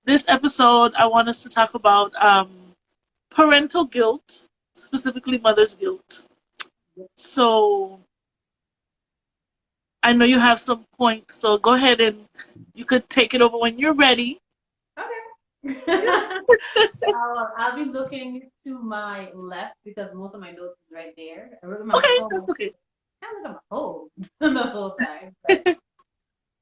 this episode, I want us to talk about parental guilt, specifically mother's guilt. So I know you have some points, so go ahead and you could take it over when you're ready. Okay. I'll be looking to my left because most of my notes is right there. I wrote on my Okay, phone. that's okay. I look at my phone the whole time. But,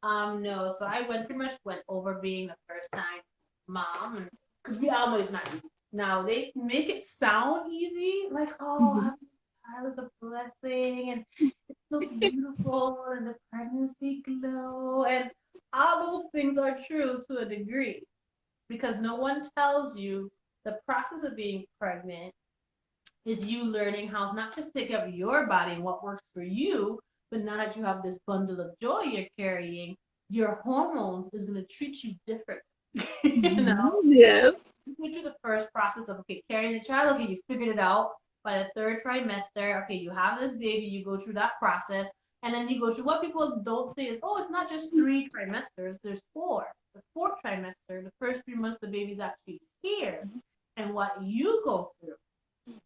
no. So I pretty much went over being the first time mom, and because we all know it's not easy. Now they make it sound easy, like Mhm. having a child is a blessing, and it's so beautiful, and the pregnancy glow, and all those things are true to a degree because no one tells you the process of being pregnant is you learning how not just to take care of your body and what works for you, but now that you have this bundle of joy you're carrying, your hormones is going to treat you different. you know, Yes. you go through the first process of okay, carrying a child. Okay, you figured it out. By the third trimester, okay, you have this baby. You go through that process, and then you go through what people don't say is, oh, it's not just 3 trimesters. There's four. The fourth trimester, the first 3 months, the baby's actually here, and what you go through,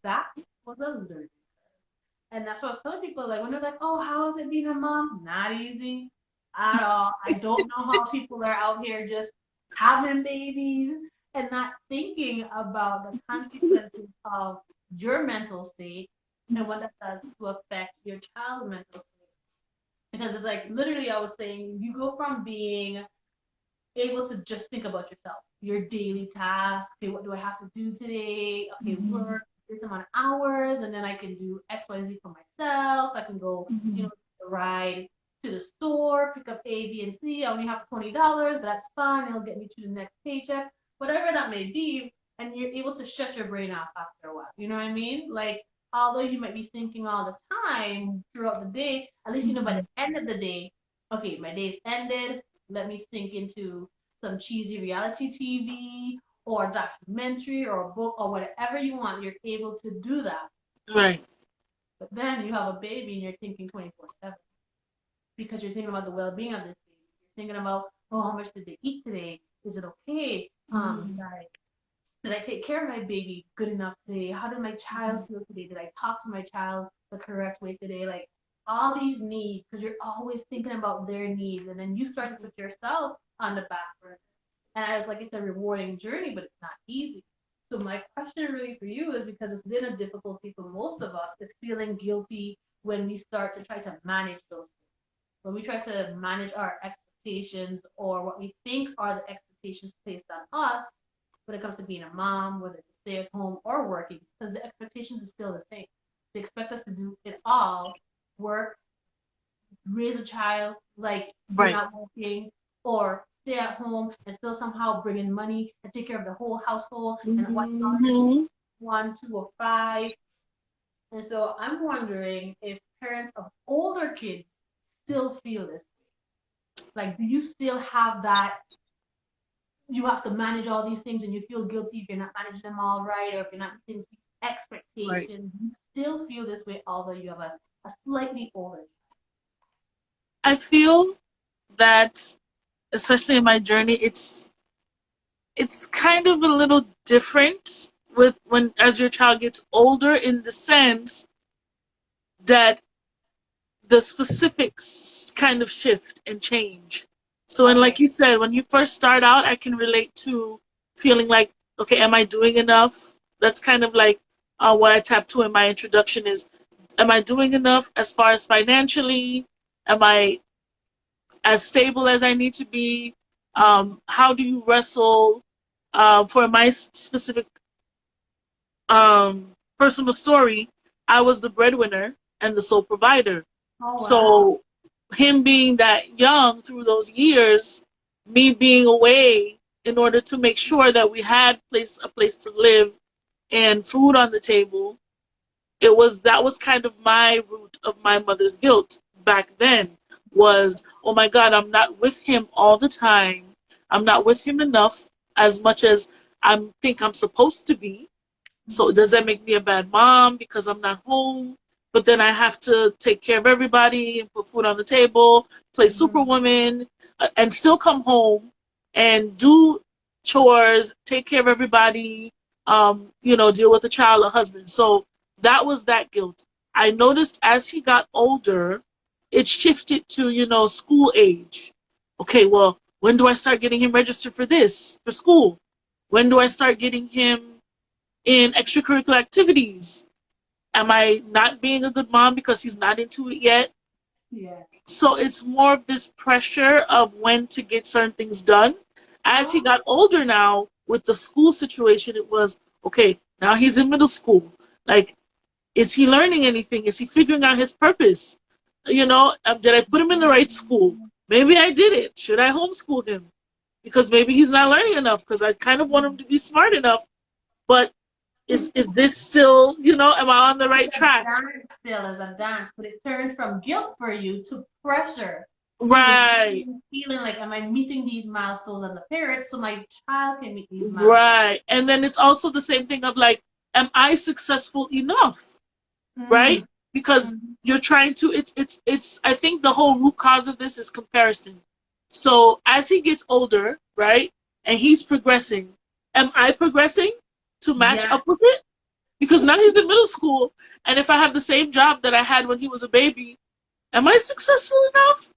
that was a learning curve. And that's what I was telling people. Like when they're like, oh, how is it being a mom? Not easy at all. I don't know how people are out here just having babies and not thinking about the consequences of your mental state and what that does to affect your child's mental state. Because it's like literally, I was saying, you go from being able to just think about yourself, your daily tasks. Okay, what do I have to do today? Okay, Mhm. work this amount of hours, and then I can do X, Y, Z for myself. I can go, Mhm. ride to the store, pick up A, B, and C. I only have $20, but that's fine. It'll get me to the next paycheck, whatever that may be. And you're able to shut your brain off after a while. You know what I mean? Like, although you might be thinking all the time throughout the day, at least you know by Mhm. the end of the day, okay, my day's ended. Let me sink into some cheesy reality TV or a documentary or a book or whatever you want. You're able to do that. Right. But then you have a baby and you're thinking 24/7 because you're thinking about the well-being of this baby. You're thinking about, oh, how much did they eat today? Is it okay? Mhm. Did I take care of my baby good enough today? How did my child feel today? Did I talk to my child the correct way today? Like all these needs, because you're always thinking about their needs, and then you start to put yourself on the back burner. And it's like it's a rewarding journey, but it's not easy. So my question really for you is because it's been a difficulty for most of us, is feeling guilty when we start to try to manage those things. When we try to manage our expectations or what we think are the expectations placed on us when it comes to being a mom, whether it's stay at home or working, because the expectations is still the same. They expect us to do it all, work, raise a child, like you're Right. not working, or stay at home and still somehow bring in money and take care of the whole household and watch all your Mhm. 1, 2, or 5. And so I'm wondering if parents of older kids still feel this way. Like, do you still have that? You have to manage all these things and you feel guilty if you're not managing them all right or if you're not meeting these Right. expectations. You still feel this way, although you have a slightly older. I feel that, especially in my journey, it's kind of a little different with when as your child gets older in the sense that the specifics kind of shift and change. So, and like Okay. you said, when you first start out, I can relate to feeling like, okay, am I doing enough? That's kind of like what I tapped to in my introduction is, am I doing enough as far as financially? Am I as stable as I need to be? How do you wrestle? For my specific personal story, I was the breadwinner and the sole provider. Oh wow. So him being that young through those years, me being away in order to make sure that we had a place to live and food on the table, that was kind of my root of my mother's guilt back then was, oh my God, I'm not with him all the time. I'm not with him enough as much as I think I'm supposed to be. So does that make me a bad mom because I'm not home? But then I have to take care of everybody and put food on the table, play Mm-hmm. superwoman, and still come home and do chores, take care of everybody, deal with the child, a husband. So that was that guilt. I noticed as he got older, it shifted to, school age. Okay, well, when do I start getting him registered for this, for school? When do I start getting him in extracurricular activities? Am I not being a good mom because he's not into it yet? Yeah. So it's more of this pressure of when to get certain things done. As he Oh, got older now, with the school situation, it was, okay, now he's in middle school. Like, is he learning anything? Is he figuring out his purpose? Did I put him in the right school? Maybe I didn't. Should I homeschool him? Because maybe he's not learning enough, because I kind of want him to be smart enough. But is this still, am I on the right it's a track? dance still as a dance, but it turned from guilt for you to pressure to Right. feeling like, am I meeting these milestones as a parent so my child can meet these milestones? Right. And then it's also the same thing of like, am I successful enough? Right? Mm. Because Mm. you're trying to, it's, I think the whole root cause of this is comparison. So as he gets older, right, and he's progressing, am I progressing to match Yeah. up with it? Because now he's in middle school, and if I have the same job that I had when he was a baby, am I successful enough?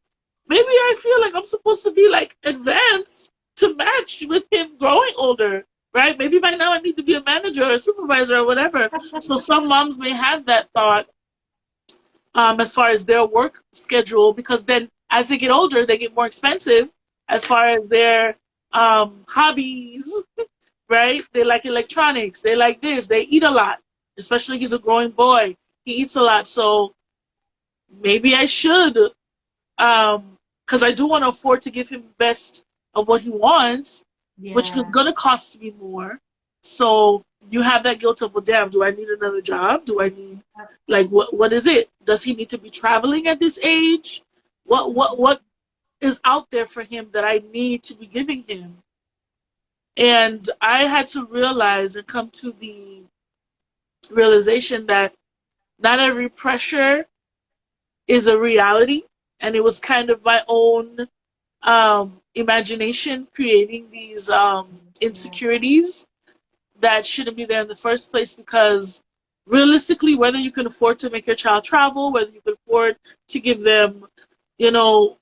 Maybe I feel like I'm supposed to be like advanced to match with him growing older, right? Maybe by now I need to be a manager or a supervisor or whatever. So some moms may have that thought as far as their work schedule, because then as they get older, they get more expensive as far as their hobbies, right? They like electronics, they like this, they eat a lot, especially he's a growing boy. He eats a lot, so maybe I should because I do want to afford to give him the best of what he wants, which is Yeah. going to cost me more. So you have that guilt of, well, damn, do I need another job? Do I need, like, what is it? Does he need to be traveling at this age? What is out there for him that I need to be giving him? And I had to realize and come to the realization that not every pressure is a reality. And it was kind of my own imagination creating these Yeah. insecurities that shouldn't be there in the first place, because realistically, whether you can afford to make your child travel, whether you can afford to give them, you know,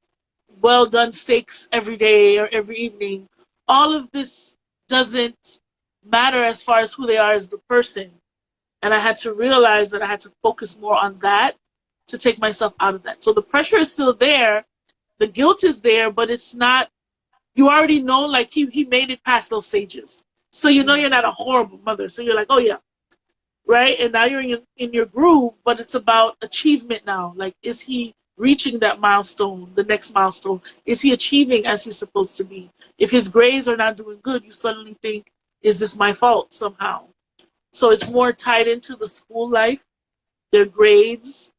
well done steaks every day or every evening, all of this doesn't matter as far as who they are as the person. And I had to realize that I had to focus more on that to take myself out of that. So the pressure is still there, the guilt is there, but it's not, you already know, like he made it past those stages. So you know Yeah. you're not a horrible mother. So you're like, oh yeah, right? And now you're in your groove, but it's about achievement now. Like, is he reaching that milestone, the next milestone? Is he achieving as he's supposed to be? If his grades are not doing good, you suddenly think, is this my fault somehow? So it's more tied into the school life, their grades,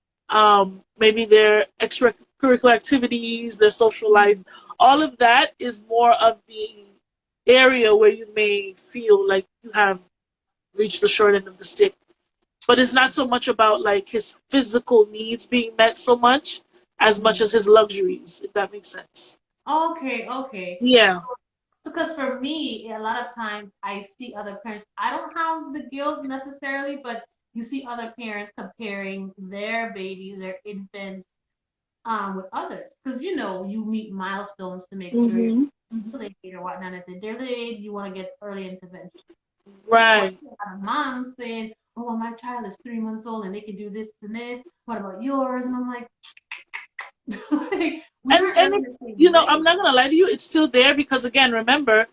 maybe their extracurricular activities, their social life. All of that is more of the area where you may feel like you have reached the short end of the stick. But it's not so much about like his physical needs being met so much as much Mm. as his luxuries, if that makes sense. Okay. Okay. Yeah. Because for me, a lot of times I see other parents. I don't have the guilt necessarily, but you see other parents comparing their babies, their infants, with others. Because you meet milestones to make sure you're Hmm. Hmm. late or whatnot. If they're late, you want to get early intervention. Or Right. a mom saying, "Oh, well, my child is 3 months old and they can do this and this. What about yours?" And I'm like, like we And weren't and running the it's, same I'm race. not gonna lie to you, it's still there because, again, remember,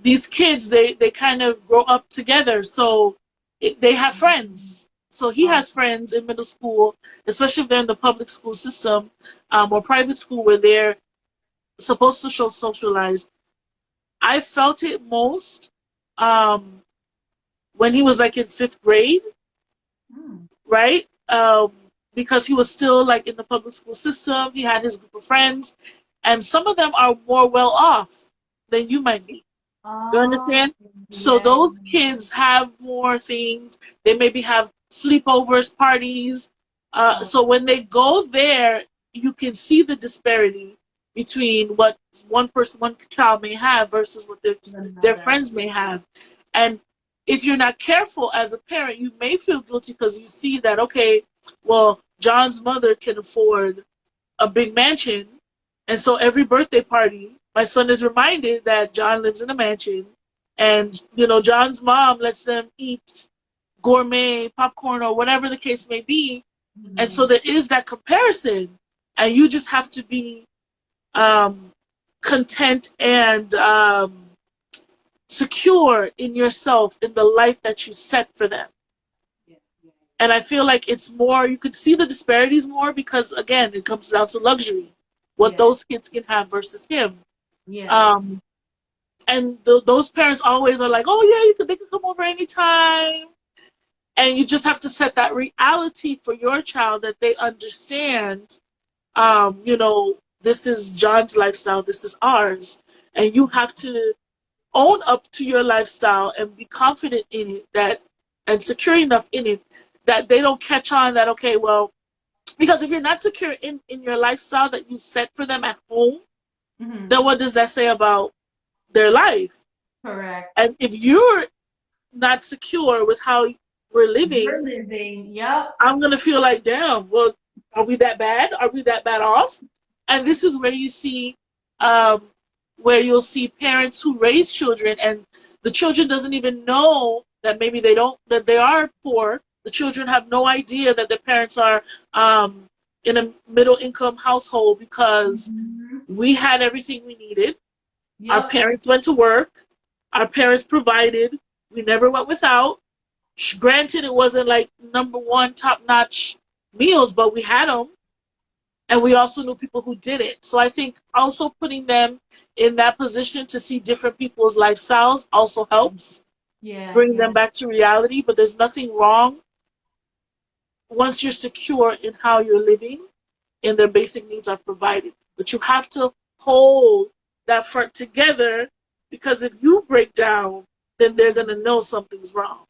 these kids, they kind of grow up together, so they have friends. So he Oh, has friends in middle school, especially if they're in the public school system, or private school where they're supposed to show socialize. I felt it most um, when he was like in fifth grade, mm. right? Because he was still like in the public school system. He had his group of friends, and some of them are more well off than you might be. You Oh, understand? So yeah. those kids have more things. They maybe have sleepovers, parties. Oh, So when they go there, you can see the disparity. between what one child may have versus what their Another. friends may have. And if you're not careful as a parent, you may feel guilty because you see that, okay, well, John's mother can afford a big mansion. And so every birthday party, my son is reminded that John lives in a mansion. And, John's mom lets them eat gourmet popcorn or whatever the case may be. And so Mm-hmm. there is that comparison. And you just have to be um, content and secure in yourself, in the life that you set for them. Yeah, yeah, And I feel like it's more, you could see the disparities more because, again, it comes down to luxury, what yeah, those kids can have versus him. yeah, Um, and those parents always are like, oh, yeah, they can come over anytime. And you just have to set that reality for your child that they understand, this is John's lifestyle, this is ours. And you have to own up to your lifestyle and be confident in it, and secure enough in it that they don't catch on that, okay, well, because if you're not secure in your lifestyle that you set for them at home, mm-hmm. then what does that say about their life? Correct. And if you're not secure with how we're living, You're living. Yep. I'm going to feel like, damn, well, are we that bad? Are we that bad off? And this is where you see, where you'll see parents who raise children and the children doesn't even know that maybe that they are poor. The children have no idea that their parents are in a middle income household because Mm-hmm. we had everything we needed. Our Yep. parents went to work. Our parents provided. We never went without. Granted, it wasn't like number one top notch meals, but we had them. And we also knew people who did it. So I think also putting them in that position to see different people's lifestyles also helps Yeah, bring yeah, them back to reality. But there's nothing wrong once you're secure in how you're living and their basic needs are provided. But you have to hold that front together because if you break down, then they're going to know something's wrong.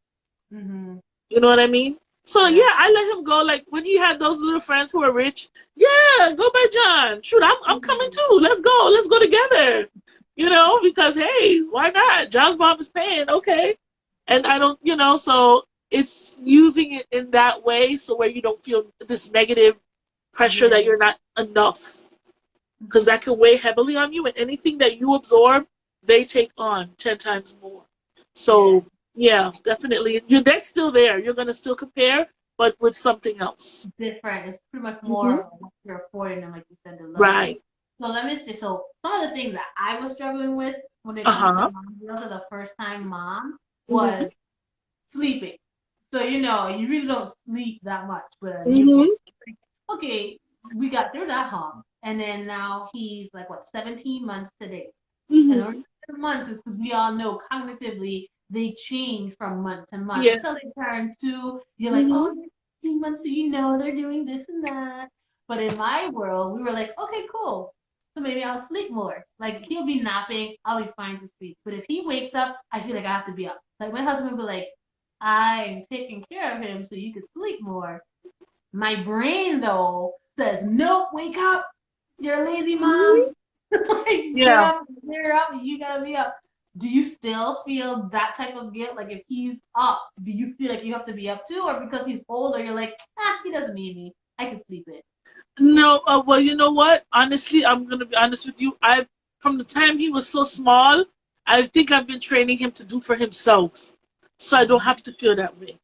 mm-hmm. You know what I mean? So yeah, Yeah, I let him go. Like when he had those little friends who were rich, yeah, go by John. Shoot, I'm coming mm-hmm. too. Let's go together. Because hey, why not? John's mom is paying, okay. And I don't, so it's using it in that way so where you don't feel this negative pressure that Yeah, you're not enough. Because that can weigh heavily on you and anything that you absorb, they take on 10 times more. yeah. So yeah, definitely. Your deck's still there. You're gonna still compare, but with something else. Different. It's pretty much Hmm. more of what you're affording them, like you said, the luxury. Right. So let me see. So some of the things that I was struggling with when it Uh comes to huh. mom growth as a first time mom Hmm. was sleeping. So you really don't sleep that much with a newborn. Hmm. Okay, we got through that hump, and then now he's like what 17 months today. And over Hmm. months is because we all know cognitively they change from month to month Yeah. until they turn two. You're like, Hmm. oh, they're 15 months, so they're doing this and that. But in my world, we were like, okay, cool. So maybe I'll sleep more. Like he'll be napping, I'll be fine to sleep. But if he wakes up, I feel like I have to be up. Like my husband will be like, I'm taking care of him so you can sleep more. My brain though says, nope, wake up. You're a lazy Hmm. mom. Like, Yeah. get up, you gotta be up. Do you still feel that type of guilt? Like if he's up, do you feel like you have to be up too? Or because he's older, you're like, he doesn't need me. I can sleep in. No. Well, you know what? Honestly, I'm gonna be honest with you. From the time he was so small, I think I've been training him to do for himself, so I don't have to feel that way.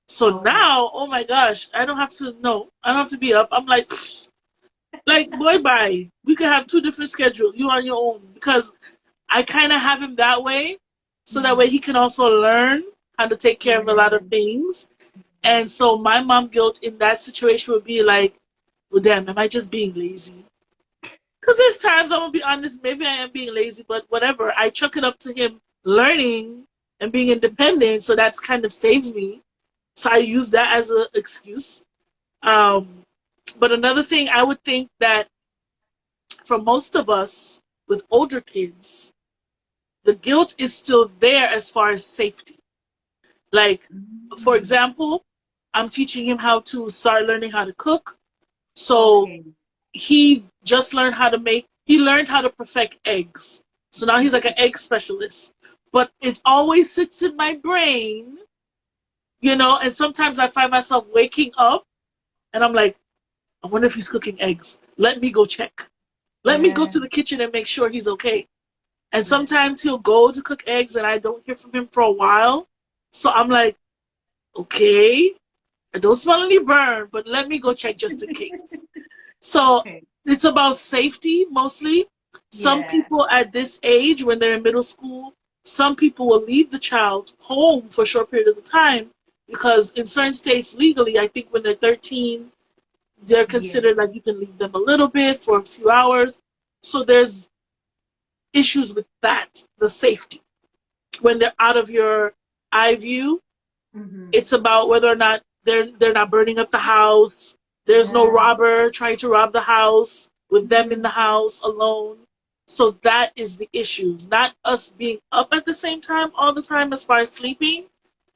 So Okay. now, oh my gosh, I don't have to. No, I don't have to be up. I'm like, like boy, bye. We could have two different schedules. You on your own because I kind of have him that way, so that way Mm-hmm. he can also learn how to take care of a lot of Yeah. things. And so my mom guilt in that situation would be like, well, damn, am I just being lazy? Because there's times I'm gonna be honest, maybe I am being lazy, but whatever. I chuck it up to him learning and being independent, so that's kind of saves me. So I use that as an excuse. Um, but another thing, I would think that for most of us with older kids, the guilt is still there as far as safety. Like, for Mm-hmm. example, I'm teaching him how to start learning how to cook. So Okay. he just learned how to make he learned how to perfect eggs. So now he's like an egg specialist. But it always sits in my brain, and sometimes I find myself waking up and I'm like, I wonder if he's cooking eggs. Let me go check. Let me go Yeah. to the kitchen and make sure he's okay. And Yeah. sometimes he'll go to cook eggs and I don't hear from him for a while. So I'm like, okay, I don't smell any burn, but let me go check just in case. So Okay. it's about safety mostly. Some Yeah. people at this age, when they're in middle school, some people will leave the child home for a short period of time because in certain states legally, I think when they're 13, they're Yeah. considered like you can leave them a little bit for a few hours. So there's issues with that, the safety. When they're out of your eye view, Mm-hmm. it's about whether or not they're not burning up the house. There's no Yeah. robber trying to rob the house with them in the house alone. So that is the issues. Not us being up at the same time all the time as far as sleeping,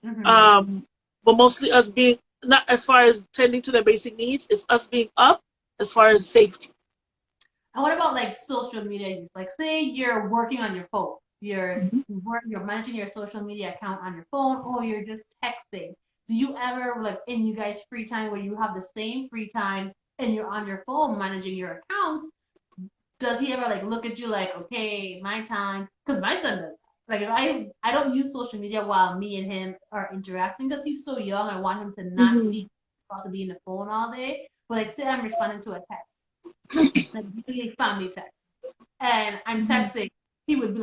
Mm-hmm. um, but mostly us being not as far as tending to their basic needs. It's us being up as far as safety. And what about like social media use? Like, say you're working on your phone, you're managing your social media account on your phone, or you're just texting. Do you ever like in you guys' free time where you have the same free time and you're on your phone managing your accounts? Does he ever like look at you like, okay, my time? Because my son does. Like if I don't use social media while me and him are interacting because he's so young. I want him to not Mm-hmm. be possibly in the phone all day. But like say I'm responding to a text, like usually family text, and I'm texting. He would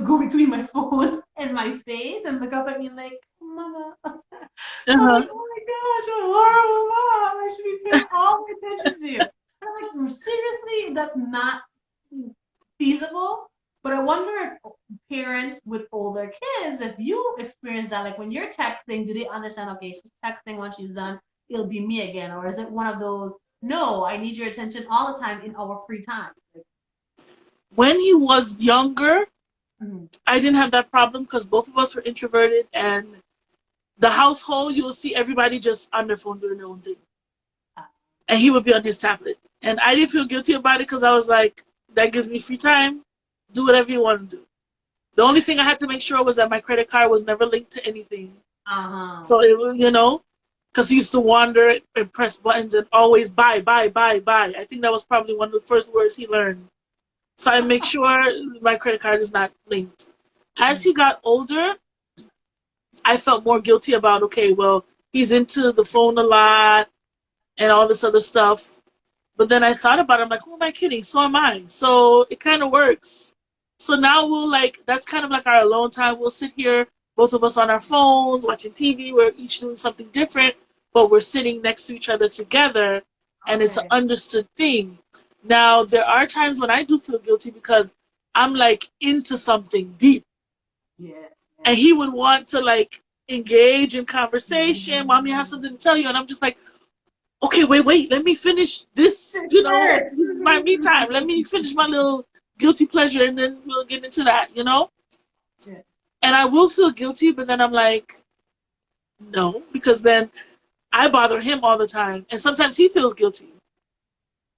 go between my phone and my face and look up at me like, Mama. I'm Uh-huh. like, oh my gosh, a horrible mom. I should be paying all my attention to you. And I'm like, seriously, that's not feasible. But I wonder if parents with older kids, if you experience that, like when you're texting, do they understand, okay, she's texting when she's done, it'll be me again? Or is it one of those, no, I need your attention all the time in our free time? Like, When he was younger, mm-hmm. I didn't have that problem because both of us were introverted, and the household, you will see everybody just on their phone doing their own thing. And he would be on his tablet. And I didn't feel guilty about it because I was like, that gives me free time. Do whatever you want to do. The only thing I had to make sure was that my credit card was never linked to anything. Uh-huh. So it was, because he used to wander and press buttons and always buy, buy, buy, buy. I think that was probably one of the first words he learned. So I make sure my credit card is not linked. As he got older, I felt more guilty about, okay, well, he's into the phone a lot and all this other stuff. But then I thought about it, I'm like, who am I kidding? So am I. So it kind of works. So now that's kind of like our alone time. We'll sit here, both of us on our phones, watching TV. We're each doing something different, but we're sitting next to each other together, and it's an Okay. understood thing. Now, there are times when I do feel guilty because I'm like into something deep, Yeah. and he would want to like engage in conversation, want me to have something to tell you, and I'm just like, okay, wait, let me finish this, Sure. my me time. Let me finish my little guilty pleasure and then we'll get into that. Yeah. And I will feel guilty, but then I'm like, no, because then I bother him all the time. And sometimes he feels guilty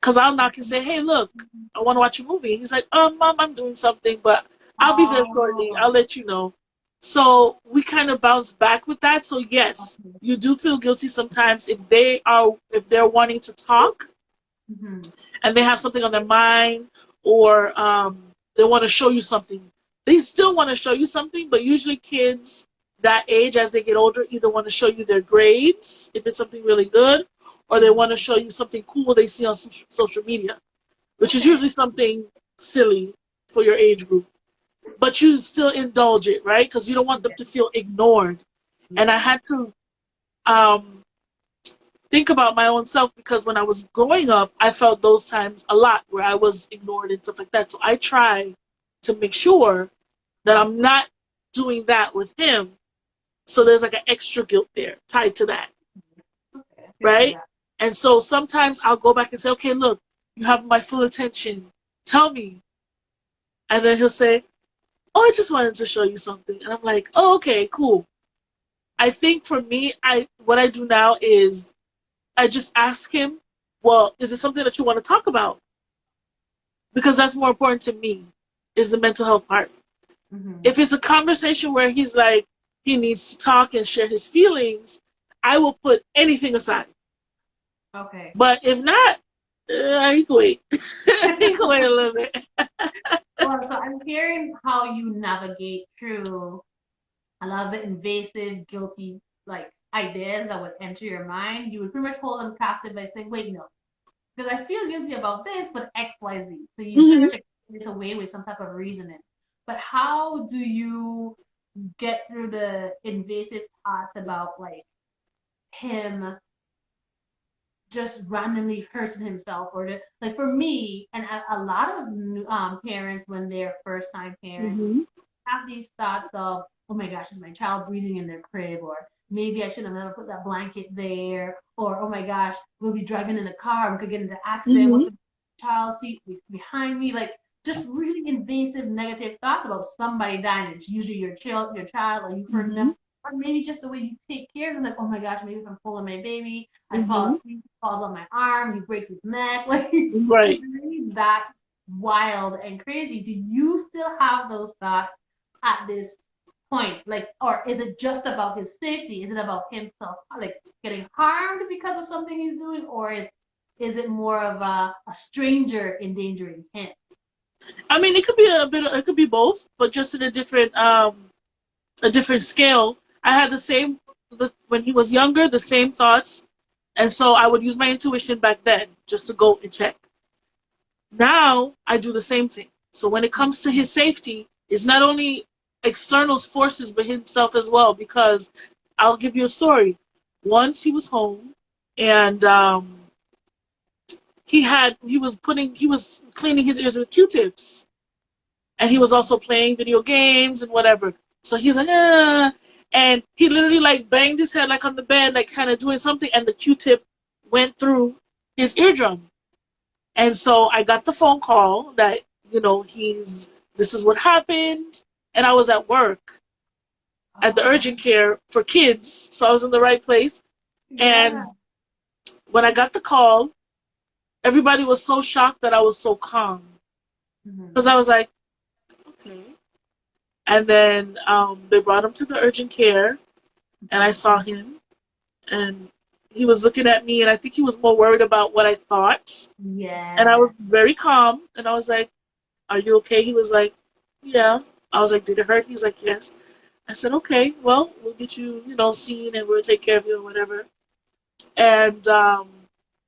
because I'll knock and say, hey, look, I want to watch a movie. He's like, Mom, I'm doing something, but I'll be there shortly. I'll Oh. let you know. So we kind of bounce back with that. So yes, Okay. you do feel guilty sometimes if they're wanting to talk Mm-hmm. and they have something on their mind, or they want to show you something. They still want to show you something, but usually kids that age, as they get older, either want to show you their grades, if it's something really good, or they want to show you something cool they see on social media, which is Okay. usually something silly for your age group. But you still indulge it, right? Because you don't want them Yeah. to feel ignored. And I Yeah. had to um, think about my own self because when I was growing up, I felt those times a lot where I was ignored and stuff like that. So I try to make sure that I'm not doing that with him. So there's like an extra guilt there tied to that, Okay. I can see right? that. And so sometimes I'll go back and say, okay, look, you have my full attention. Tell me. And then he'll say, oh, I just wanted to show you something. And I'm like, oh, okay, cool. I think for me, what I do now is I just ask him, well, is it something that you want to talk about? because that's more important to me, is the mental health part. Mm-hmm. If it's a conversation where he's like, he needs to talk and share his feelings, I will put anything aside. Okay. But if not, you can wait. You can wait a little bit. Well, so I'm hearing how you navigate through a lot of the invasive, guilty, like ideas that would enter your mind. You would pretty much hold them captive by saying, "Wait, no, because I feel guilty about this, but X, Y, Z." So you pretty Hmm. much explain it away with some type of reasoning. But how do you get through the invasive thoughts about like him just randomly hurting himself or like for me and a lot of parents when they're first time parents Hmm. have these thoughts of, oh my gosh, is my child breathing in their crib? Or maybe I should have never put that blanket there. Or, oh my gosh, we'll be driving in a car. We could get into an accident. Hmm. What's the child seat behind me? Like, just really invasive negative thoughts about somebody dying. It's usually your child, or you hurting Hmm. them. Or maybe just the way you take care of them. Like, oh my gosh, maybe if I'm pulling my baby, I Hmm. fall, he falls on my arm, he breaks his neck. Like, it's Right. really that wild and crazy. Do you still have those thoughts at this point? Like, or is it just about his safety? Is it about himself, like getting harmed because of something he's doing, or is it more of a stranger endangering him? I mean, it could be a bit. It could be both, but just in a different scale. I had the same when he was younger, the same thoughts, and so I would use my intuition back then just to go and check. Now I do the same thing. So when it comes to his safety, it's not only external forces but himself as well. Because I'll give you a story. Once he was home, and he was cleaning his ears with Q-tips, and he was also playing video games and whatever. So he's like, and he literally like banged his head like on the bed, like kind of doing something, and the Q-tip went through his eardrum. And so I got the phone call that, this is what happened. And I was at work at the Oh, urgent care for kids. So I was in the right place. yeah. And when I got the call, everybody was so shocked that I was so calm. Because Mm-hmm. I was like, okay. And then they brought him to the urgent care, and I saw him. And he was looking at me, and I think he was more worried about what I thought. And I Yeah. was very calm. And I was like, are you okay? He was like, yeah. I was like, did it hurt? He's like, yes. I said, okay, well, we'll get you, seen, and we'll take care of you or whatever. And,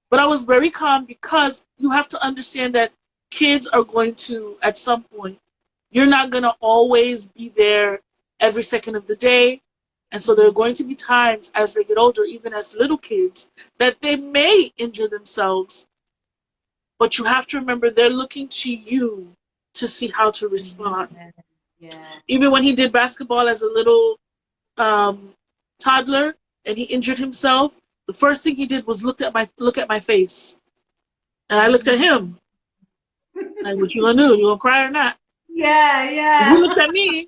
but I was very calm because you have to understand that kids are going to, at some point, you're not going to always be there every second of the day. And so there are going to be times as they get older, even as little kids, that they may injure themselves. But you have to remember they're looking to you to see how to respond. Yeah. Yeah. Even when he did basketball as a little um, toddler and he injured himself, the first thing he did was look at my face, and I looked at him like, "What you gonna do? You gonna cry or not?" Yeah, And he yeah. looked at me,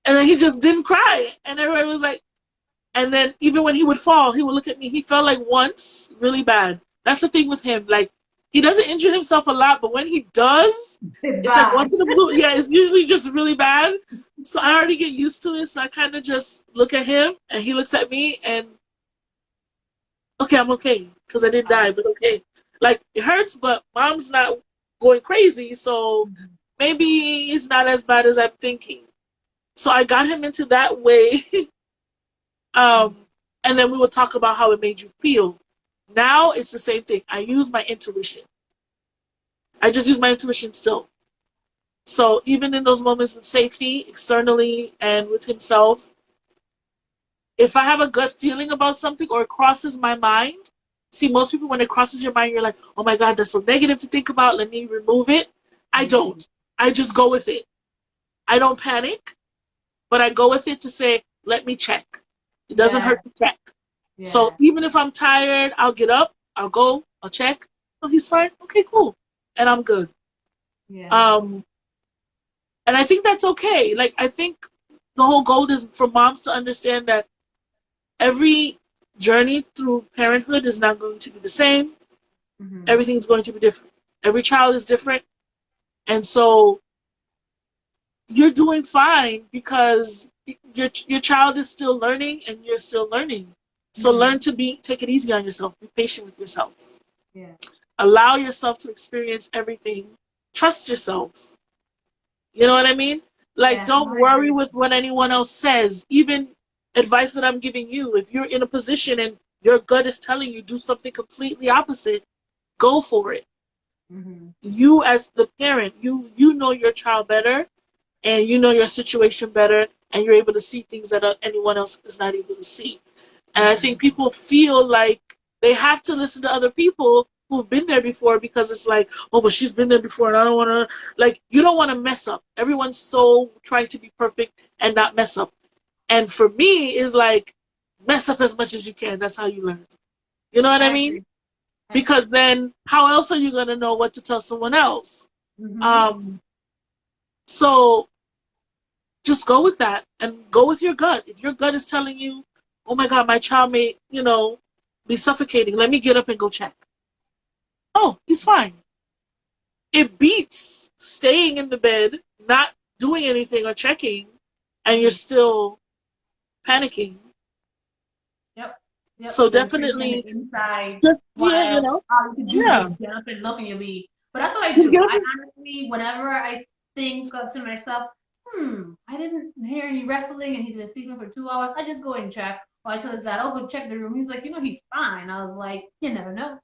and then he just didn't cry, and everybody was like. And then even when he would fall, he would look at me. He fell like once, really bad. That's the thing with him. Like he doesn't injure himself a lot, but when he does, It's it's like bad. once in a blue. Yeah, it's usually just really bad. So I already get used to it. So I kind of just look at him, and he looks at me, and okay, I'm okay because I didn't die, but okay. Like it hurts, but mom's not going crazy, so maybe it's not as bad as I'm thinking. So I got him into that way. um, and then we would talk about how it made you feel. Now it's the same thing. I use my intuition. I just use my intuition still. So even in those moments with safety, externally and with himself, if I have a gut feeling about something or it crosses my mind, see, most people, when it crosses your mind, you're like, oh my God, that's so negative to think about. Let me remove it. I Mm-hmm. don't. I just go with it. I don't panic, but I go with it to say, let me check. It doesn't Yeah, hurt to check. So yeah, even if I'm tired, I'll get up, I'll go, I'll check. Oh, he's fine. Okay, cool. And I'm good. yeah. Um, and I think that's okay. Like, I think the whole goal is for moms to understand that every journey through parenthood is not going to be the same. Mm-hmm. Everything's going to be different. Every child is different. And so you're doing fine because your child is still learning and you're still learning. So Mm-hmm. learn to take it easy on yourself. Be patient with yourself. Yeah. Allow yourself to experience everything. Trust yourself. You know what I mean? Like, Yeah. No, don't I worry agree. with what anyone else says. Even advice that I'm giving you, if you're in a position and your gut is telling you do something completely opposite, go for it. Mm-hmm. You as the parent, you know your child better, and you know your situation better, and you're able to see things that anyone else is not able to see. And I Mm-hmm. think people feel like they have to listen to other people who've been there before because it's like, oh, but she's been there before and I don't want to, like, you don't want to mess up. Everyone's so trying to be perfect and not mess up. And for me, is like, mess up as much as you can. That's how you learn. You know what I I mean? agree. I Because agree. then how else are you going to know what to tell someone else? Mm-hmm. Um, so just go with that and go with your gut. If your gut is telling you, oh my God, my child may, be suffocating, let me get up and go check. Oh, he's fine. It beats staying in the bed, not doing anything or checking, and you're Mm-hmm. still panicking. Yep. Yep. So And then freezing on the definitely, inside just, yeah, while all you can do is yeah, just get up and look and you'll be. But that's what I just do. get up I honestly, whenever I think up to myself, I didn't hear any wrestling and he's been sleeping for 2 hours, I just go and check. Or I tell his dad, oh, go check the room. He's like, he's fine. I was like, you never know.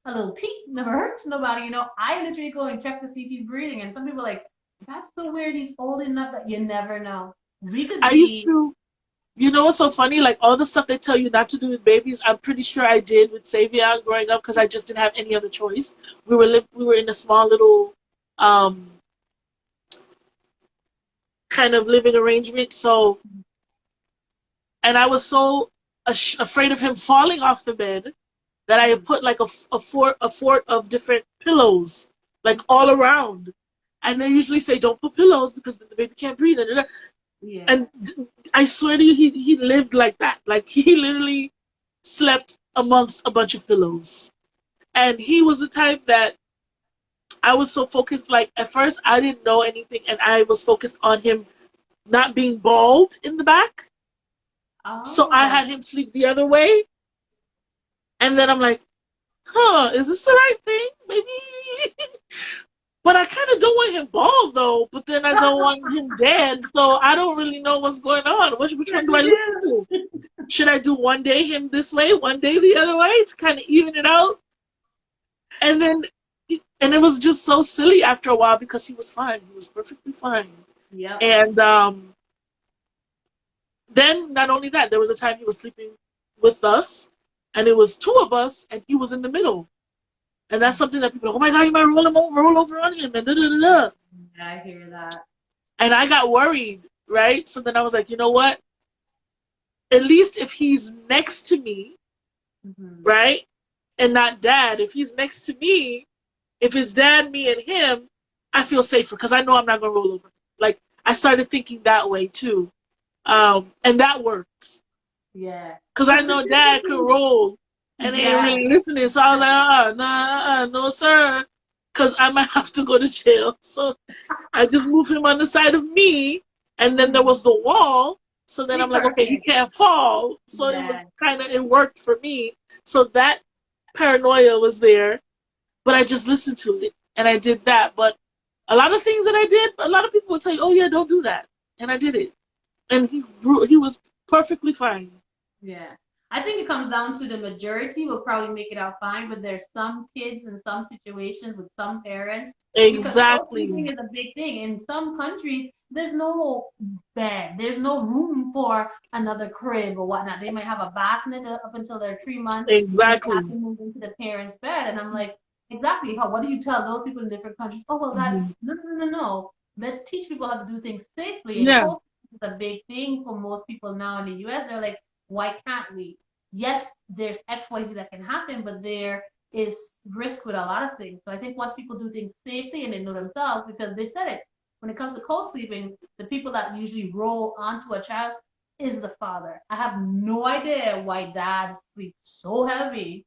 A little peek never hurts nobody. I literally go and check to see if he's breathing. And some people are like, that's so weird. He's old enough that you never know. We could I used be. to, you know what's so funny? Like all the stuff they tell you not to do with babies, I'm pretty sure I did with Savion growing up because I just didn't have any other choice. We were in a small little um, kind of living arrangement, so and I was so afraid of him falling off the bed that I had put like a fort of different pillows like all around. And they usually say don't put pillows because then the baby can't breathe. Yeah. And I swear to you, he lived like that. Like he literally slept amongst a bunch of pillows. And he was the type that I was so focused. Like at first, I didn't know anything, and I was focused on him not being bald in the back. So I Oh. had him sleep the other way. And then I'm like, huh, is this the right thing? Maybe. But I kind of don't want him bald though. But then I don't want him dead. So I don't really know what's going on. Which What one do to I listen to? do? Should I do one day him this way, one day the other way to kind of even it out? And then, and it was just so silly after a while because he was fine. He was perfectly fine. Yep. And then not only that, there was a time he was sleeping with us, and it was two of us, and he was in the middle. And that's something that people are like, oh my God, you might roll over on him, and da da da da. Yeah, I hear that. And I got worried, right? So then I was like, you know what? At least if he's next to me, Mm-hmm. right? And not dad, if he's next to me, if it's dad, me, and him, I feel safer because I know I'm not going to roll over. Like, I started thinking that way too. And that worked. Yeah. Because I Because know dad could statistically, roll and they ain't yeah. really listening. So I was like, nah, no, sir. Because I might have to go to jail. So I just moved him on the side of me. And then there Mm-hmm. was the wall. So then See, I'm like, okay, he perfect. can't fall. So it was Yeah. it worked for me. So that paranoia was there. But I just listened to it. And I did that. But a lot of things that I did, a lot of people would tell you, oh, yeah, don't do that. And I did it. And he was perfectly fine. Yeah. I think it comes down to the majority will probably make it out fine, but there's some kids in some situations with some parents because co-sleeping Exactly. is a big thing. In some countries, there's no bed, there's no room for another crib or whatnot. They might have a bassinet up until they're 3 months, and then they have Exactly. to move into the parents' bed. And I'm like, exactly. How? What do you tell those people in different countries? Oh well, that's Mhm. no, no, no, no. Let's teach people how to do things safely. And Yeah, co is a big thing for most people now in the U.S. They're like, why can't we? Yes, there's XYZ that can happen, but there is risk with a lot of things. So I think once people do things safely and they know themselves, because they said it, when it comes to co-sleeping, the people that usually roll onto a child is the father. I have no idea why dad sleeps so heavy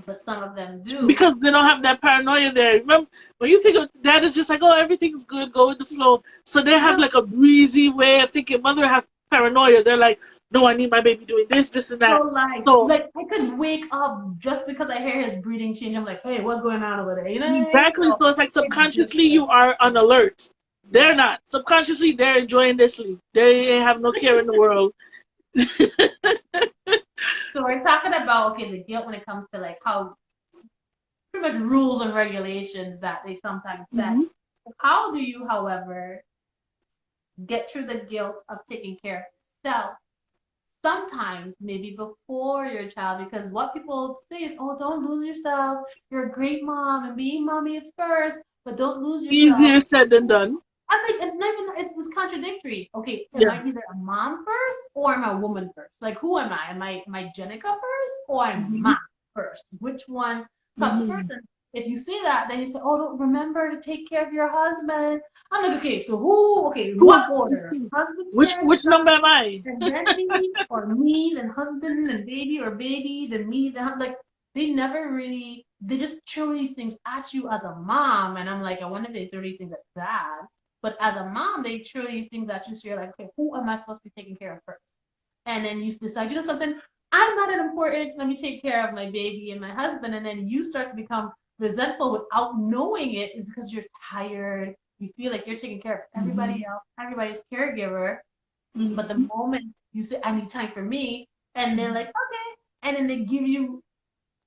but some of them do. Because they don't have that paranoia there. Remember, when you think of dad is just like, oh, everything's good, go with the flow. So they have No, like a breezy way of thinking. Mother have paranoia. They're like, no, I need my baby doing this, this, and so that. like, So like I could wake up just because I hear his breathing change. I'm like, hey, what's going on over there? You know what I mean? exactly. So So it's like it's subconsciously different. you are on alert. They're Yeah. not. Subconsciously they're enjoying their sleep. They have no care in the world. So we're talking about okay, the guilt when it comes to like how pretty much rules and regulations that they sometimes set. Mhm. How do you, however, get through the guilt of taking care of yourself? Sometimes, maybe before your child, because what people say is, oh, don't lose yourself. You're a great mom, and being mommy is first, but don't lose yourself. Easier said than done. I'm like, and not even it's contradictory. Okay, am Yeah. I either a mom first or am I a woman first? Like, who am I? Am I Jenica first or am Mhm. I first? Which one comes first? Mhm. And if you say that, then you say, oh, don't remember to take care of your husband. I'm like, okay, so who? Okay, Who? what order? Husband first, Which number am I? and then me, or me, then husband, and baby, or baby, then me, then like they never really. They just throw these things at you as a mom, and I'm like, I wonder if they throw these things at dad. But as a mom, they throw these things at you, so you're like, okay, who am I supposed to be taking care of first? And then you decide, you know something, I'm not that important. Let me take care of my baby and my husband. And then you start to become resentful without knowing it is because you're tired. You feel like you're taking care of everybody Mhm. else, everybody's caregiver. But the Mhm. moment you say, I need time for me, and they're like, okay. And then they give you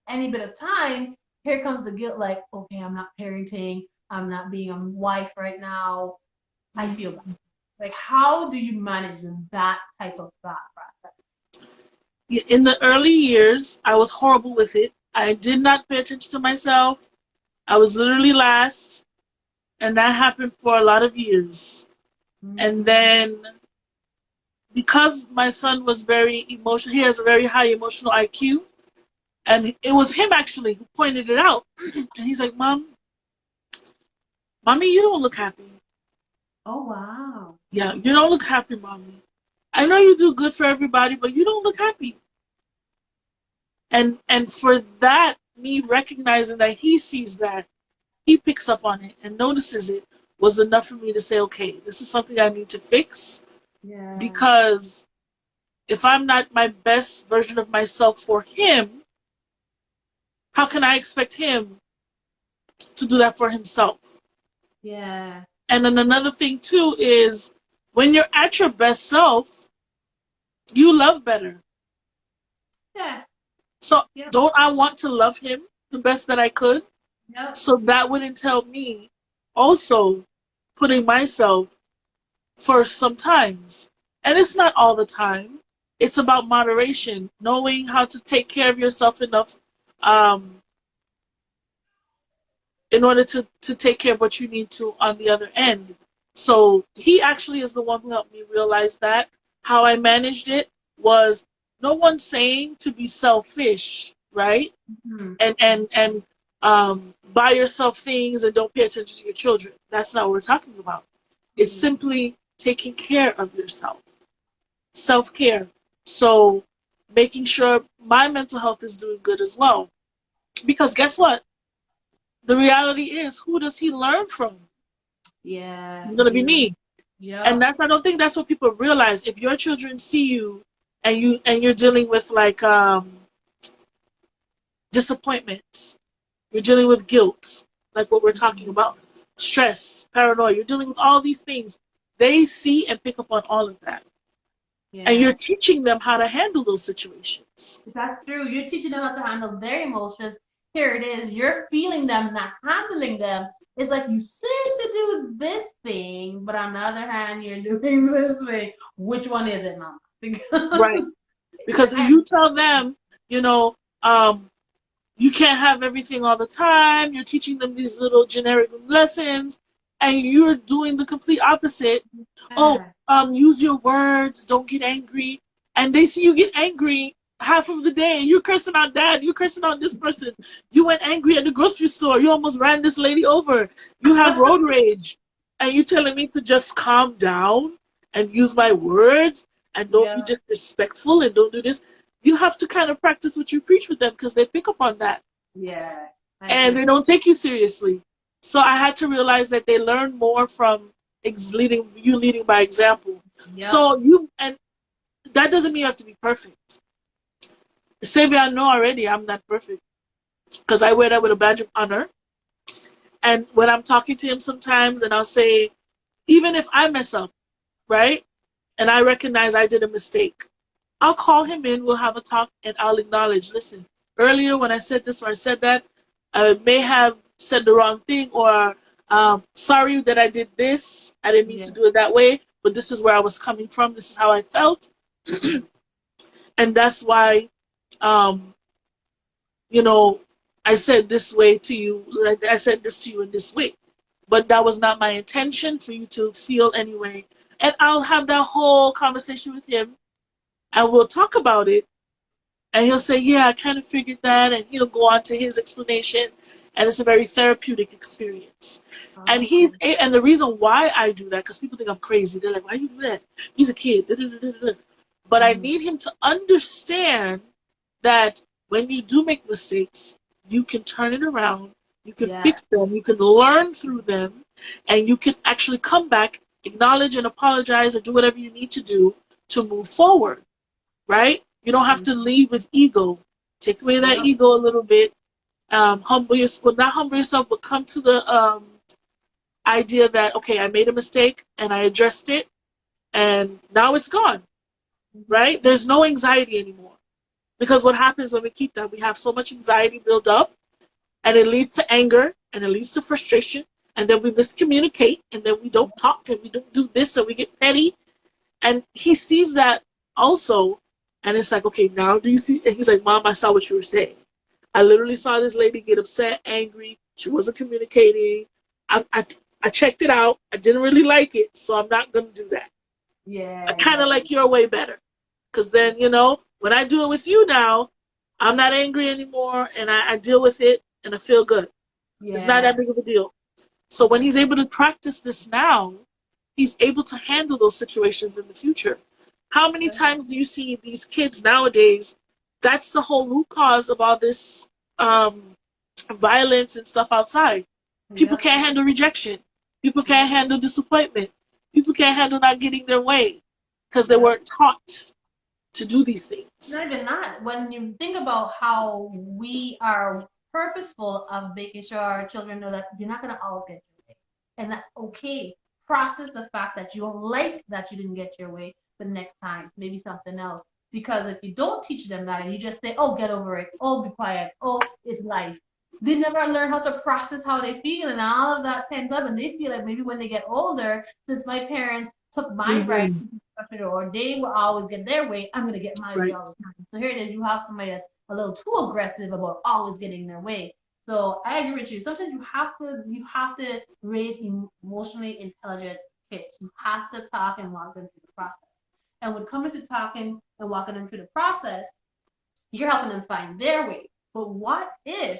any bit of time, here comes the guilt like, okay, I'm not parenting. I'm not being a wife right now. I feel bad. Mhm. Like, how do you manage that type of thought process? In the early years, I was horrible with it. I did not pay attention to myself. I was literally last, and that happened for a lot of years. And Mm, then, because my son was very emotional, he has a very high emotional IQ, and it was him actually who pointed it out. And he's like, Mommy, you don't look happy. oh, wow. Yeah, you don't look happy, Mommy. I know you do good for everybody, but you don't look happy. And for that, me recognizing that he sees that, he picks up on it and notices it, was enough for me to say, okay, this is something I need to fix, Yeah. because if I'm not my best version of myself for him, how can I expect him to do that for himself? Yeah. And then another thing too is, when you're at your best self, you love better. Yeah. So Yep. don't I want to love him the best that I could? Yep. So that would entail me also putting myself first sometimes. And it's not all the time. It's about moderation, knowing how to take care of yourself enough, um, in order to take care of what you need to on the other end. So he actually is the one who helped me realize that. How I managed it was, no one saying to be selfish, right? Mhm. And buy yourself things and don't pay attention to your children. That's not what we're talking about. It's Mhm. simply taking care of yourself, self care. So making sure my mental health is doing good as well. Because guess what? The reality is, who does he learn from? Yeah. It's gonna be You. me. And Yep. that's, I don't think that's what people realize. If your children see you and you're dealing with like disappointment, you're dealing with guilt, like what we're talking Mhm. about, stress, paranoia, you're dealing with all these things. They see and pick up on all of that. And you're Yeah. teaching them how to handle those situations. That's true. You're teaching them how to handle their emotions. Here it is. You're feeling them, not handling them. It's like you said to do this thing, but on the other hand, you're doing this thing. Which one is it, Mama? Right. Because Because if I, you tell them, you know, you can't have everything all the time, you're teaching them these little generic lessons, and you're doing the complete opposite. Oh, yeah, use your words, don't get angry. And they see you get angry half of the day. You're cursing out dad, you're cursing out this person. You went angry at the grocery store, you almost ran this lady over. You have road rage. And you telling me to just calm down and use my words and don't be disrespectful and don't do this. You have to kind of practice what you preach with them, because they pick up on that. Yeah, I and they agree. don't take you seriously. So I had to realize that they learn more from leading by example. Yep. So and that doesn't mean you have to be perfect. Save I know already I'm not perfect because I wear that with a badge of honor. And when I'm talking to him sometimes, and I'll say, even if I mess up, right, and I recognize I did a mistake, I'll call him in, we'll have a talk, and I'll acknowledge, listen, earlier when I said this or I said that, I may have said the wrong thing, or sorry that I did this. I didn't mean Yeah. to do it that way, but this is where I was coming from. This is how I felt. And that's why, um, you know, I said this way to you, like I said this to you in this way. But that was not my intention for you to feel anyway. And I'll have that whole conversation with him and we'll talk about it. And he'll say, yeah, I kind of figured that. And he'll go on to his explanation. And it's a very therapeutic experience. And Awesome. and the reason why I do that, because people think I'm crazy. They're like, why do you do that? He's a kid. Da, da, da, da, da. But I Hmm. need him to understand that when you do make mistakes, you can turn it around, you can Yeah. fix them, you can learn through them, and you can actually come back, acknowledge and apologize, or do whatever you need to do to move forward, right? You don't have to lead with ego. Take away that Yep. ego a little bit. Humble yourself, well, not humble yourself, but come to the idea that, okay, I made a mistake and I addressed it, and now it's gone, right? There's no anxiety anymore. Because what happens when we keep that, we have so much anxiety built up, and it leads to anger, and it leads to frustration, and then we miscommunicate, and then we don't talk, and we don't do this, and we get petty. And he sees that also, and it's like, okay, now do you see? And he's like, Mom, I saw what you were saying. I literally saw this lady get upset, angry. She wasn't communicating. I, I, I checked it out. I didn't really like it, so I'm not going to do that. I Yeah, kind yeah, of like your way better. Because then, when I do it with you now, I'm not angry anymore and I deal with it and I feel good. It's not yeah, that big of a deal. So when yeah, he's able to practice this now, he's able to handle those situations in the future. How many times do you see these kids nowadays? That's the whole root cause of all this um, violence and stuff outside. People yeah, can't handle rejection. People can't handle disappointment. People can't handle not getting their way because they yeah. weren't taught to do these things. Not even that. When you think about how we are purposeful of making sure our children know that you're not going to always get your way, and that's okay. Process the fact that you don't like that you didn't get your way, but next time maybe something else. Because if you don't teach them that and you just say, "Oh, get over it," "Oh, be quiet," "Oh, it's life," they never learn how to process how they feel, and all of that pent up, and they feel like maybe when they get older, since my parents took my right Mm-hmm. or they will always get their way, I'm gonna get my way Right. all the time. So here it is, you have somebody that's a little too aggressive about always getting their way. So I agree with you. Sometimes you have to raise emotionally intelligent kids. You have to talk and walk them through the process. And when it comes to talking and walking them through the process, you're helping them find their way. But what if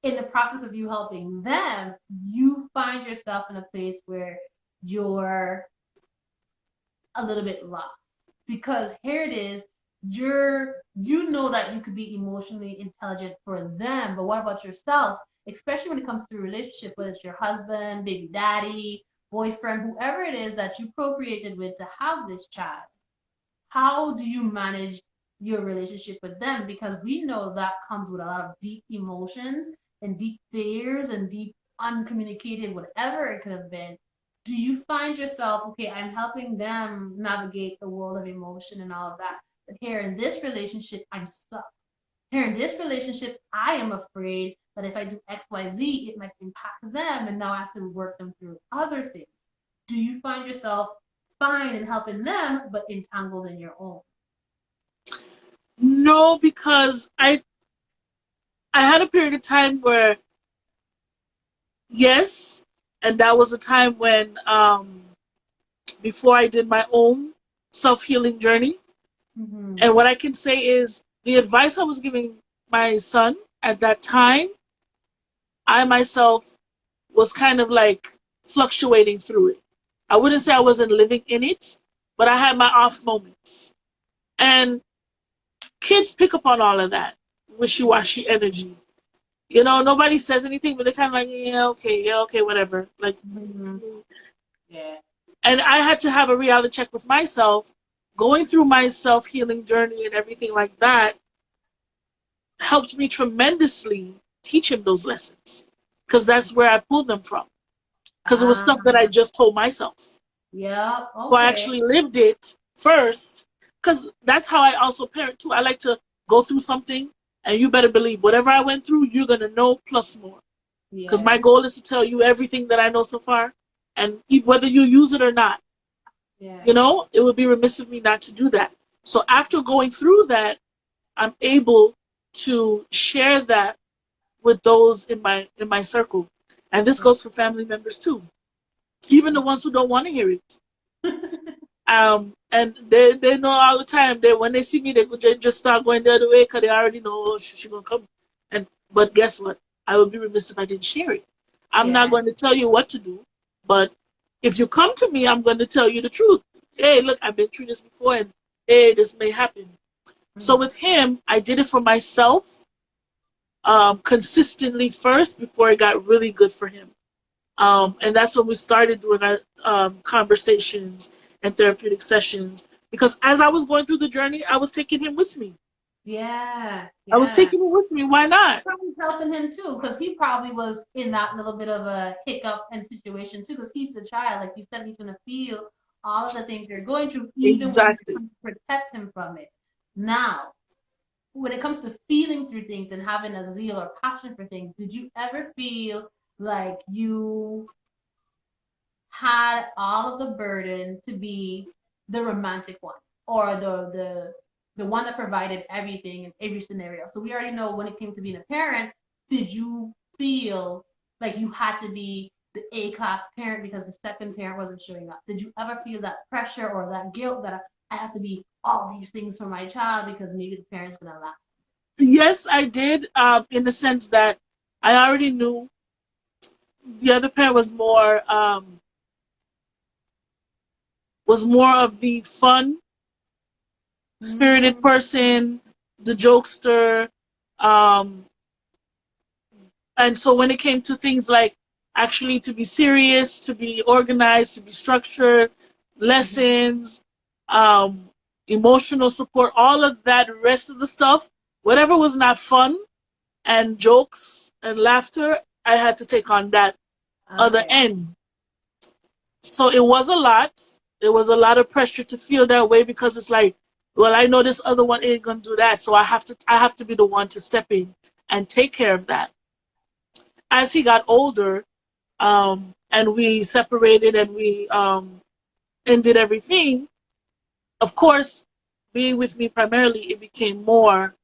in the process of you helping them, you find yourself in a place where you're a little bit lost because here it is, you know that you could be emotionally intelligent for them, but what about yourself, especially when it comes to a relationship, whether it's your husband, baby daddy, boyfriend, whoever it is that you procreated with to have this child. How do you manage your relationship with them? Because we know that comes with a lot of deep emotions and deep fears and deep uncommunicated, whatever it could have been. Do you find yourself, okay, I'm helping them navigate the world of emotion and all of that. But here in this relationship, I'm stuck. Here in this relationship, I am afraid that if I do XYZ, it might impact them, and now I have to work them through other things. Do you find yourself fine in helping them, but entangled in your own? No, because I had a period of time where yes, and that was a time when before I did my own self healing journey. Mm-hmm. And what I can say is the advice I was giving my son at that time, I myself was kind of like fluctuating through it. I wouldn't say I wasn't living in it, but I had my off moments. And kids pick up on all of that. wishy-washy energy. You know, nobody says anything, but they're kind of like, yeah, okay, whatever. Like, Mm-hmm. Yeah. and I had to have a reality check with myself, going through my self-healing journey and everything like that helped me tremendously teach him those lessons, because that's where I pulled them from. Because it was Ah, stuff that I just told myself. yeah. So I Okay. actually lived it first, because that's how I also parent too. I like to go through something, and you better believe whatever I went through, you're gonna know plus more. Because Yeah. my goal is to tell you everything that I know so far, and whether you use it or not, Yeah. it would be remiss of me not to do that. So after going through that, I'm able to share that with those in my circle, and this goes for family members too, even the ones who don't want to hear it. And they know all the time. They when they see me, they just start going the other way because they already know, oh, she gonna come. And but guess what? I would be remiss if I didn't share it. I'm not Yeah. going to tell you what to do, but if you come to me, I'm going to tell you the truth. Hey, look, I've been through this before, and hey, this may happen. So Mm-hmm. with him, I did it for myself, consistently first before it got really good for him. And that's when we started doing our conversations and therapeutic sessions. Because as I was going through the journey, I was taking him with me. Yeah. I was Yeah. taking him with me. Why not? Probably helping him too, because he probably was in that little bit of a hiccup and situation too, because he's the child. Like you said, he's gonna feel all of the things you're going through, even when you're Exactly. trying to protect him from it. Now, when it comes to feeling through things and having a zeal or passion for things, did you ever feel like you had all of the burden to be the romantic one or the one that provided everything in every scenario? So we already know when it came to being a parent, did you feel like you had to be the A class parent because the second parent wasn't showing up? Did you ever feel that pressure or that guilt that I have to be all these things for my child because maybe the parent's gonna laugh? Yes, I did. In the sense that I already knew the other parent was more of the fun spirited Mm-hmm. person, the jokester. Um, and so when it came to things like actually to be serious, to be organized, to be structured, lessons, um, emotional support, all of that rest of the stuff, whatever was not fun and jokes and laughter, I had to take on that other Okay. end. So it was a lot. It was a lot of pressure to feel that way because it's like, well, I know this other one ain't gonna do that, so I have to be the one to step in and take care of that. As he got older, and we separated and we ended everything, of course, being with me primarily, it became more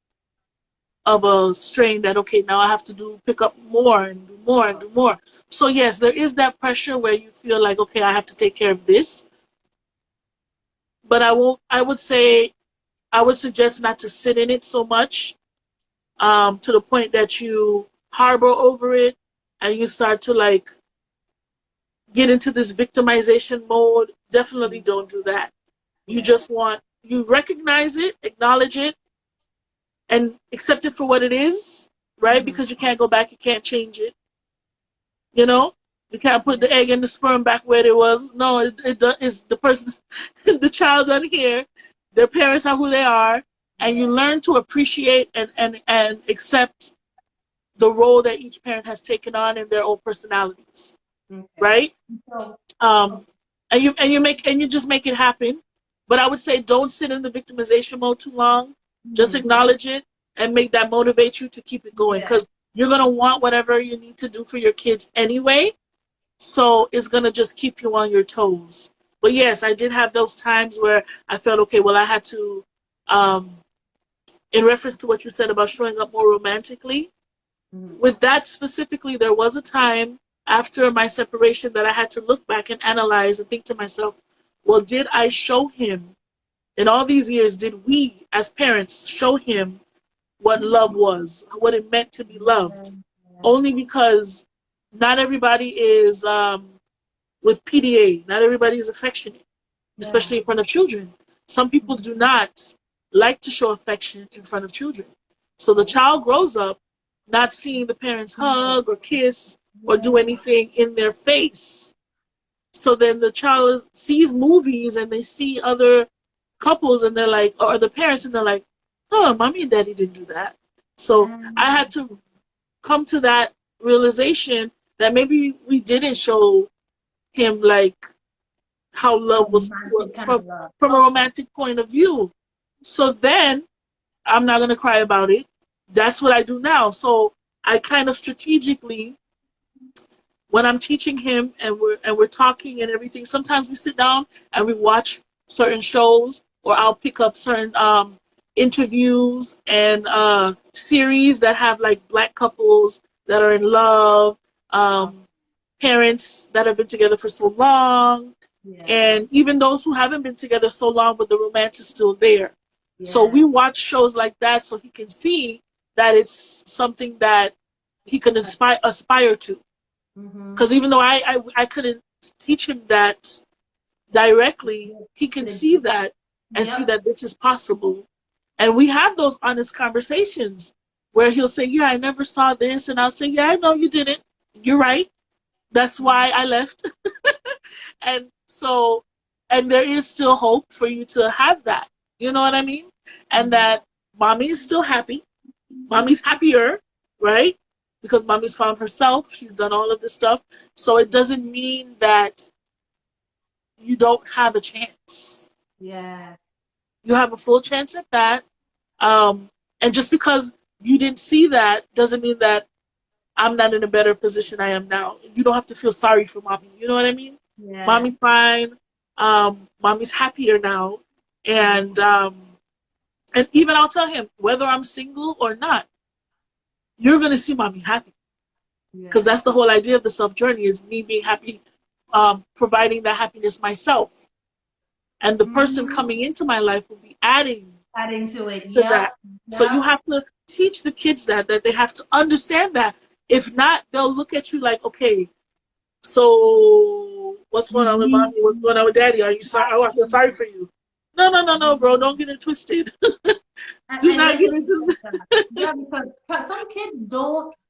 of a strain that, okay, now I have to pick up more and do more and do more. So yes, there is that pressure where you feel like, okay, I have to take care of this, but I would say, I would suggest not to sit in it so much, to the point that you harbor over it and you start to like get into this victimization mode. Definitely don't do that. Yeah. You recognize it, acknowledge it, and accept it for what it is, right? Mm-hmm. Because you can't go back, you can't change it. You know, you can't put Yeah. the egg and the sperm back where it was. No, it's the person, the child on here. Their parents are who they are, and Yeah. you learn to appreciate and accept the role that each parent has taken on in their own personalities, Okay. right? So, Um, and you just make it happen. But I would say don't sit in the victimization mode too long. Just mm-hmm. acknowledge it and make that motivate you to keep it going, Yeah. because you're gonna want whatever you need to do for your kids anyway. So it's gonna just keep you on your toes. But yes, I did have those times where I felt, okay, well, I had to, um, in reference to what you said about showing up more romantically, Mm-hmm. with that specifically, there was a time after my separation that I had to look back and analyze and think to myself, well, did I show him in all these years, did we as parents show him what love was, what it meant to be loved? Only because not everybody is, with PDA, not everybody is affectionate, Yeah. especially in front of children. Some people do not like to show affection in front of children. So the child grows up not seeing the parents hug or kiss or do anything in their face. So then the child sees movies and they see other couples and they're like, or the parents, and they're like, oh, mommy and daddy didn't do that. So I had to come to that realization that maybe we didn't show him like how love was from a romantic point of view. So then I'm not going to cry about it. That's what I do now. So I kind of strategically, when I'm teaching him and we're talking and everything, sometimes we sit down and we watch certain shows, or I'll pick up certain interviews and series that have like black couples that are in love, parents that have been together for so long, and even those who haven't been together so long, but the romance is still there. So we watch shows like that so he can see that it's something that he can aspire to. Because even though I couldn't teach him that directly, he can see that and see that this is possible. And we have those honest conversations where he'll say, yeah, I never saw this. And I'll say, yeah, I know you didn't. You're right. That's why I left. And so, and there is still hope for you to have that. You know what I mean? And that mommy is still happy. Mommy's happier, right? Because mommy's found herself. She's done all of this stuff. So it doesn't mean that you don't have a chance. Yeah. You have a full chance at that. And just because you didn't see that doesn't mean that I'm not in a better position I am now. You don't have to feel sorry for mommy. You know what I mean? Yeah. Mommy's fine. Mommy's happier now. And even I'll tell him, whether I'm single or not, you're going to see mommy happy. Because that's the whole idea of the self-journey, is me being happy, providing that happiness myself. And the person coming into my life will be adding to it. To that. So you have to teach the kids that they have to understand that. If not, they'll look at you like, okay, so what's going on with mommy? What's going on with daddy? Are you sorry? Oh, I feel sorry for you. No, bro. Don't get it twisted. Do not get into that. Yeah, because some kids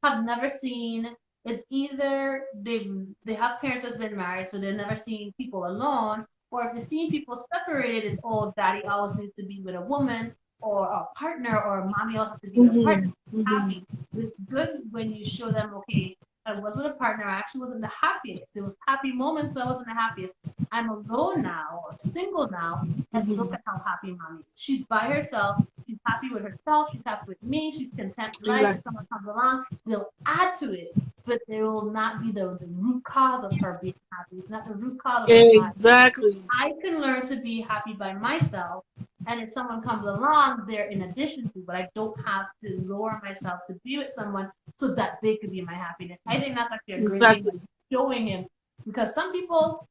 have never seen. It's either they have parents that's been married, so they've never seen people alone, or if they've seen people separated, it's daddy always needs to be with a woman or a partner, or mommy also has to be with a partner. Happy. It's good when you show them, okay, I was with a partner, I actually wasn't the happiest. There was happy moments, but I wasn't the happiest. I'm alone now, or single now, and look at how happy mommy is. She's by herself. She's happy with herself. She's happy with me. She's content with life. If someone comes along, they'll add to it, but they will not be the root cause of her being happy. It's not the root cause of her being happy. Exactly. I can learn to be happy by myself, and if someone comes along, they're in addition to, but I don't have to lower myself to be with someone so that they could be my happiness. I think that's actually a great thing, like showing him, because some people,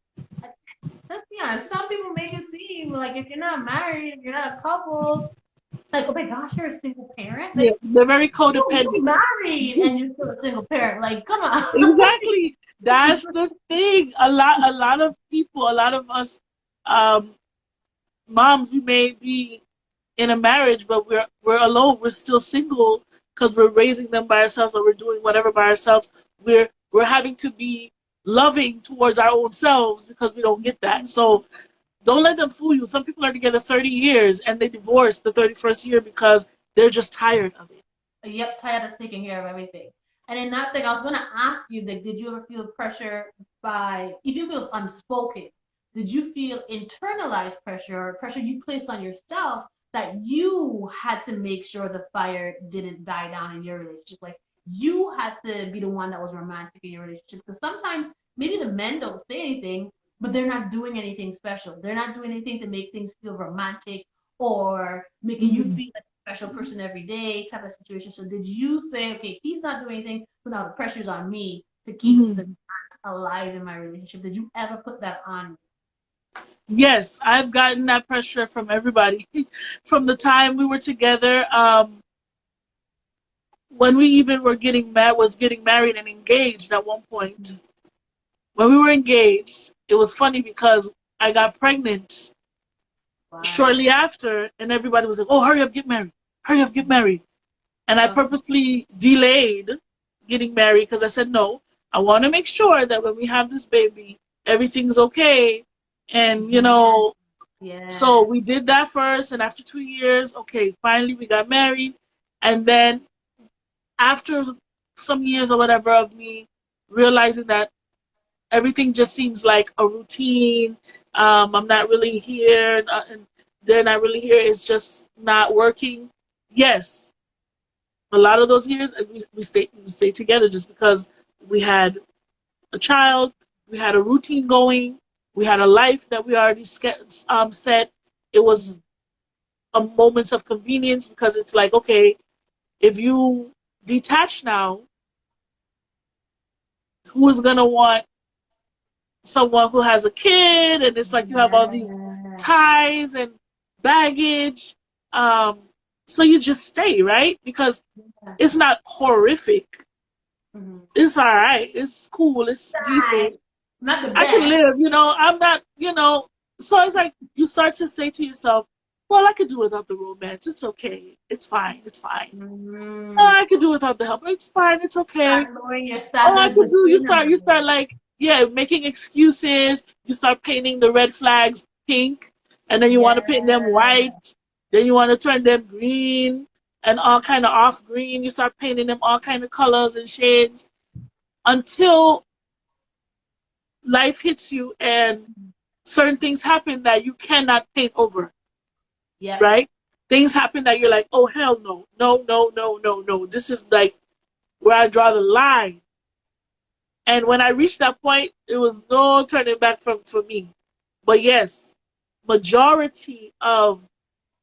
let's be honest, some people make it seem like if you're not married, if you're not a couple, like, oh my gosh, you're a single parent. Like, they're very codependent. You're married and you're still a single parent. Like, come on. Exactly. That's the thing. A lot of people, a lot of us, moms, we may be in a marriage, but we're alone. We're still single because we're raising them by ourselves, or we're doing whatever by ourselves. We're having to be loving towards our own selves because we don't get that. So don't let them fool you. Some people are together 30 years and they divorce the 31st year because they're just tired of it. Yep, tired of taking care of everything. And in that thing, I was going to ask you, that did you ever feel pressure even if it was unspoken, did you feel internalized pressure, or pressure you placed on yourself that you had to make sure the fire didn't die down in your relationship? Like, you had to be the one that was romantic in your relationship. Because sometimes maybe the men don't say anything, but they're not doing anything special. They're not doing anything to make things feel romantic or making you feel like a special person every day type of situation. So did you say, okay, he's not doing anything, so now the pressure's on me to keep the alive in my relationship? Did you ever put that on me? Yes, I've gotten that pressure from everybody. From the time we were together, when we even were getting married and engaged at one point. When we were engaged, it was funny because I got pregnant shortly after, and everybody was like, oh, hurry up, get married. Hurry up, get married. And I purposely delayed getting married because I said, no, I want to make sure that when we have this baby, everything's okay. And, so Yeah. we did that first. And after 2 years, okay, finally we got married. And then after some years or whatever of me realizing that everything just seems like a routine, I'm not really here, and they're not really here, it's just not working. Yes, a lot of those years we stayed together just because we had a child, we had a routine going, we had a life that we already set. It was a moments of convenience because it's like, okay, if you detach now, who is gonna want someone who has a kid? And it's like you have all these Yeah. ties and baggage. Um, so you just stay, right? Because Yeah. it's not horrific. Mm-hmm. It's all right. It's cool. It's Right. decent. Not the I can best. live, I'm not, so it's like you start to say to yourself, well, I could do without the romance. It's okay. It's fine. It's fine. Oh, Mm-hmm. I could do without the help. It's fine. It's okay. Start lowering your Oh, I standards could do. You between start. You start them. like, yeah, making excuses. You start painting the red flags pink, and then you want to paint them Yeah. white. Then you want to turn them green and all kind of off green. You start painting them all kind of colors and shades until life hits you and certain things happen that you cannot paint over. Yep. Right? Things happen that you're like, oh hell no, no, no, no, no, no. This is like where I draw the line. And when I reached that point, it was no turning back for me. But yes, majority of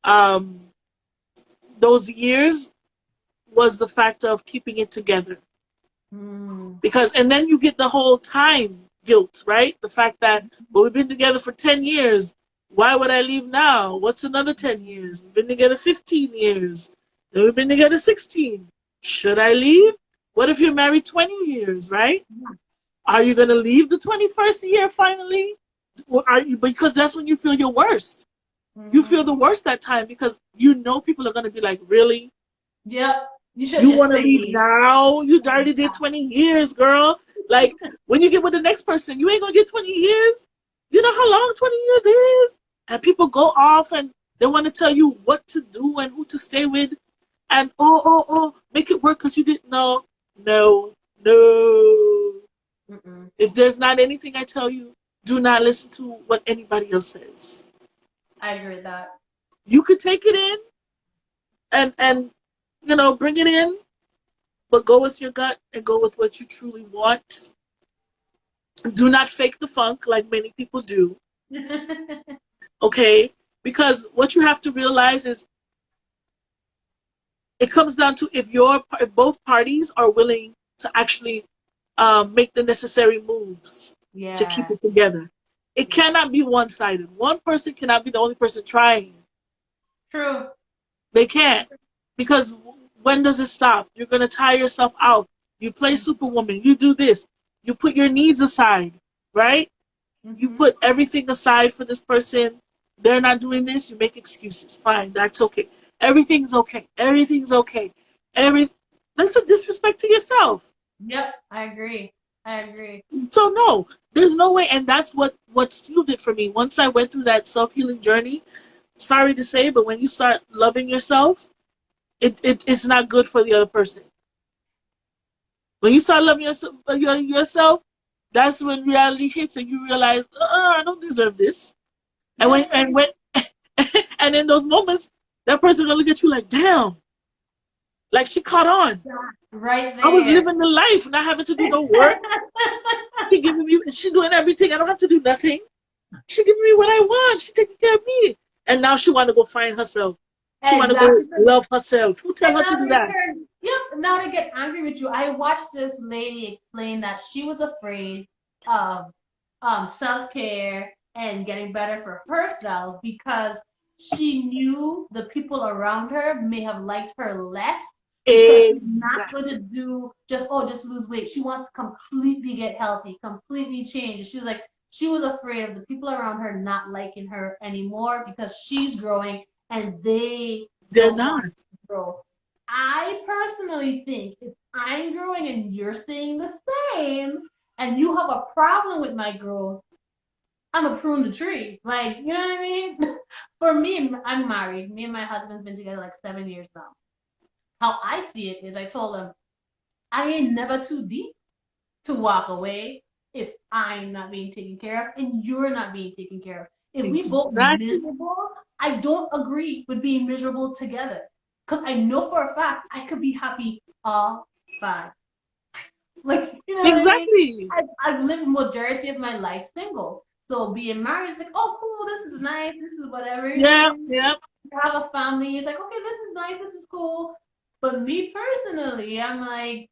um, those years was the fact of keeping it together. Mm. Because, and then you get the whole time guilt, right? The fact that, well, we've been together for 10 years. Why would I leave now? What's another 10 years? We've been together 15 years. Then we've been together 16. Should I leave? What if you're married 20 years, right? Are you going to leave the 21st year finally? Or are you, because that's when you feel your worst. You Mm-hmm. feel the worst that time because people are going to be like, really? Yep. You should You just want to leave stay. now? You already did 20 years, girl. Like, when you get with the next person, you ain't going to get 20 years. You know how long 20 years is? And people go off and they want to tell you what to do and who to stay with. And, make it work because you didn't know. No, no. Mm-mm. If there's not anything I tell you, do not listen to what anybody else says. I agree with that. You could take it in and bring it in, but go with your gut and go with what you truly want. Do not fake the funk like many people do, okay? Because what you have to realize is it comes down to if both parties are willing to actually make the necessary moves to keep Yeah. it together. It Yeah. cannot be one-sided. One person cannot be the only person trying. True. They can't. Because when does it stop? You're going to tire yourself out. You play Superwoman. You do this. You put your needs aside, right? You Mm-hmm. put everything aside for this person. They're not doing this. You make excuses. Fine. That's okay. Everything's okay. Everything's okay. Every That's a disrespect to yourself. Yep. I agree. I agree. So no, there's no way. And that's what sealed it for me. Once I went through that self-healing journey, sorry to say, but when you start loving yourself, it's not good for the other person. When you start loving yourself, that's when reality hits and you realize, I don't deserve this. And That's when true. and when and in those moments, that person gonna look at you like, damn, like she caught on. Right I was there. living the life, not having to do no work. She doing everything. I don't have to do nothing. She giving me what I want. She taking care of me. And now she want to go find herself. She want to go Exactly. love herself. Who tell And her to now do they that? turn, yep, now to get angry with you. I watched this lady explain that she was afraid of self-care and getting better for herself because she knew the people around her may have liked her less because she's not going to Exactly. do just lose weight. She wants to completely get healthy, completely change. She was like, she was afraid of the people around her not liking her anymore because she's growing and they They're don't want not. to grow. I personally think if I'm growing and you're staying the same, and you have a problem with my growth, I'm a prune the tree. Like, you know what I mean? For me, I'm married. Me and my husband's been together like 7 years now. How I see it is I told him, I ain't never too deep to walk away if I'm not being taken care of and you're not being taken care of. If we both Exactly. miserable, I don't agree with being miserable together. Because I know for a fact I could be happy all by. Like, you know what I mean? Exactly. I've lived majority of my life single. So being married is like, oh, cool, this is nice, this is whatever. Yeah, And yeah. have a family. It's like, okay, this is nice, this is cool. But me personally, I'm like,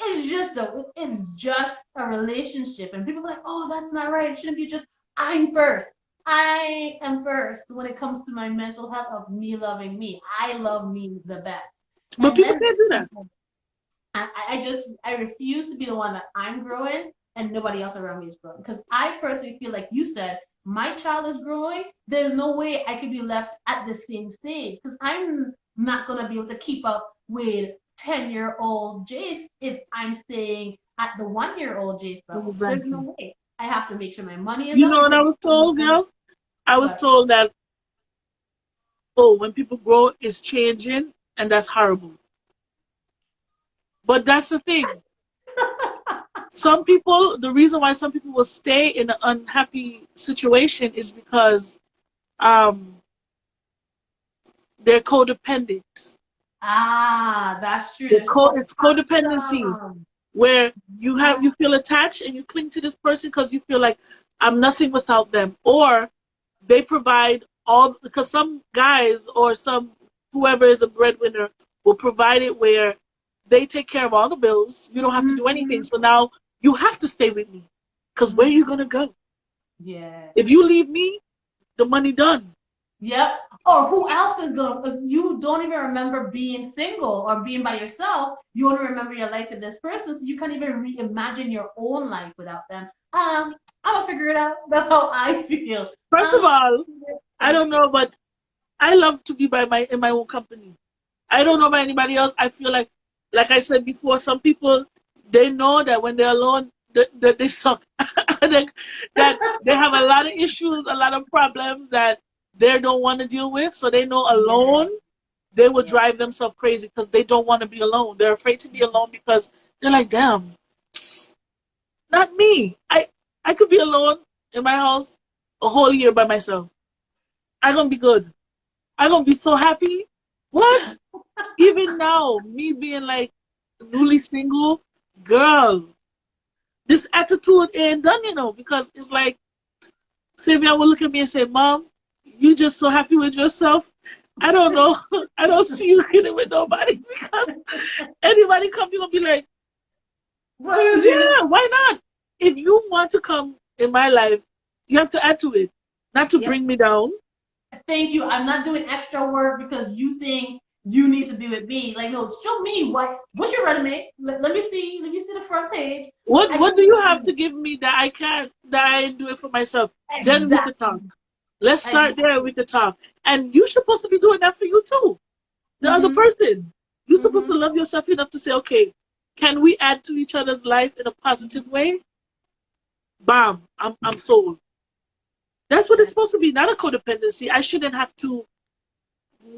it's just a relationship. And people are like, oh, that's not right. It shouldn't be just I'm first. I am first when it comes to my mental health of me loving me. I love me the best. But And people then can't do that. I refuse to be the one that I'm growing and nobody else around me is growing. Because I personally feel like you said, my child is growing. There's no way I could be left at the same stage because I'm not gonna be able to keep up with 10-year-old Jace if I'm staying at the 1-year-old Jace level. There's Exactly. no way. I have to make sure my money is You know up. what I was told, girl? I was But told that, oh, when people grow, it's changing, and that's horrible. But that's the thing. Some people, the reason why some people will stay in an unhappy situation is because um, they're codependent. that's true. There's so It's codependency where you feel attached and you cling to this person because you feel like I'm nothing without them, or they provide all because some guys or some whoever is a breadwinner will provide it where they take care of all the bills. You don't have to do anything. mm-hmm. So now you have to stay with me because where are you Mm-hmm. gonna go? Yeah. If you leave me, the money done. Yep. Or who else is going? If you don't even remember being single or being by yourself, you only remember your life with this person, so you can't even reimagine your own life without them. I'm gonna figure it out. That's how I feel. First of all, I Like, don't know, but I love to be by my in my own company. I don't know about anybody else. I feel like I said before, some people they know that when they're alone, that they suck. That they have a lot of issues, a lot of problems that they don't want to deal with. So they know yeah, alone they will yeah. drive themselves crazy because they don't want to be alone. They're afraid to be alone because they're like, damn, not me. I could be alone in my house a whole year by myself. I'm gonna be good. I'm gonna be so happy. What? Even now, me being like newly single, girl, this attitude ain't done, because it's like Sylvia will look at me and say, Mom, you just so happy with yourself. I don't know. I don't see you kidding with nobody because anybody come, you're gonna be like, What is you? yeah, why not? If you want to come in my life, you have to add to it, not to Yep. bring me down. Thank you. I'm not doing extra work because you think you need to be with me. Like, no, show me what's your resume. Let me see. Let me see the front page. What I what can do you do have it. to give me that I can't that I ain't do it for myself? Then we could talk. Exactly. Let's start Exactly. there. We could talk. And you're supposed to be doing that for you too. The other Mm-hmm. person. You're supposed to Mm-hmm. love yourself enough to say, okay, can we add to each other's life in a positive way? Bam, I'm sold. That's what it's Yeah. supposed to be, not a codependency. I shouldn't have to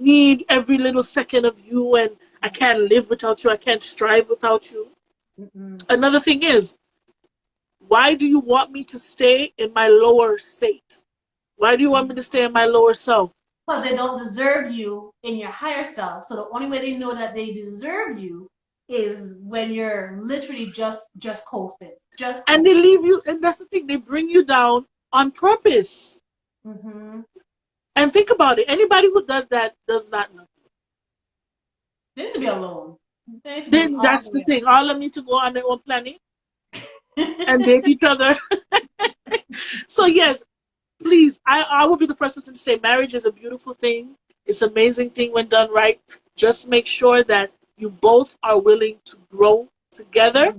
need every little second of you, and I can't live without you. I can't strive without you. Mm-mm. Another thing is, why do you want me to stay in my lower state? Why do you want me to stay in my lower self? Because they don't deserve you in your higher self. So the only way they know that they deserve you is when you're literally just coasting, just And they coasting. leave you, and that's the thing, they bring you down on purpose. Mm-hmm. And think about it. Anybody who does that does not know. They need to be alone. They need to be Then all that's the the way thing. All of them need to go on their own planet and alone. date each other. So yes, please, I will be the first person to say marriage is a beautiful thing. It's an amazing thing when done right. Just make sure that you both are willing to grow together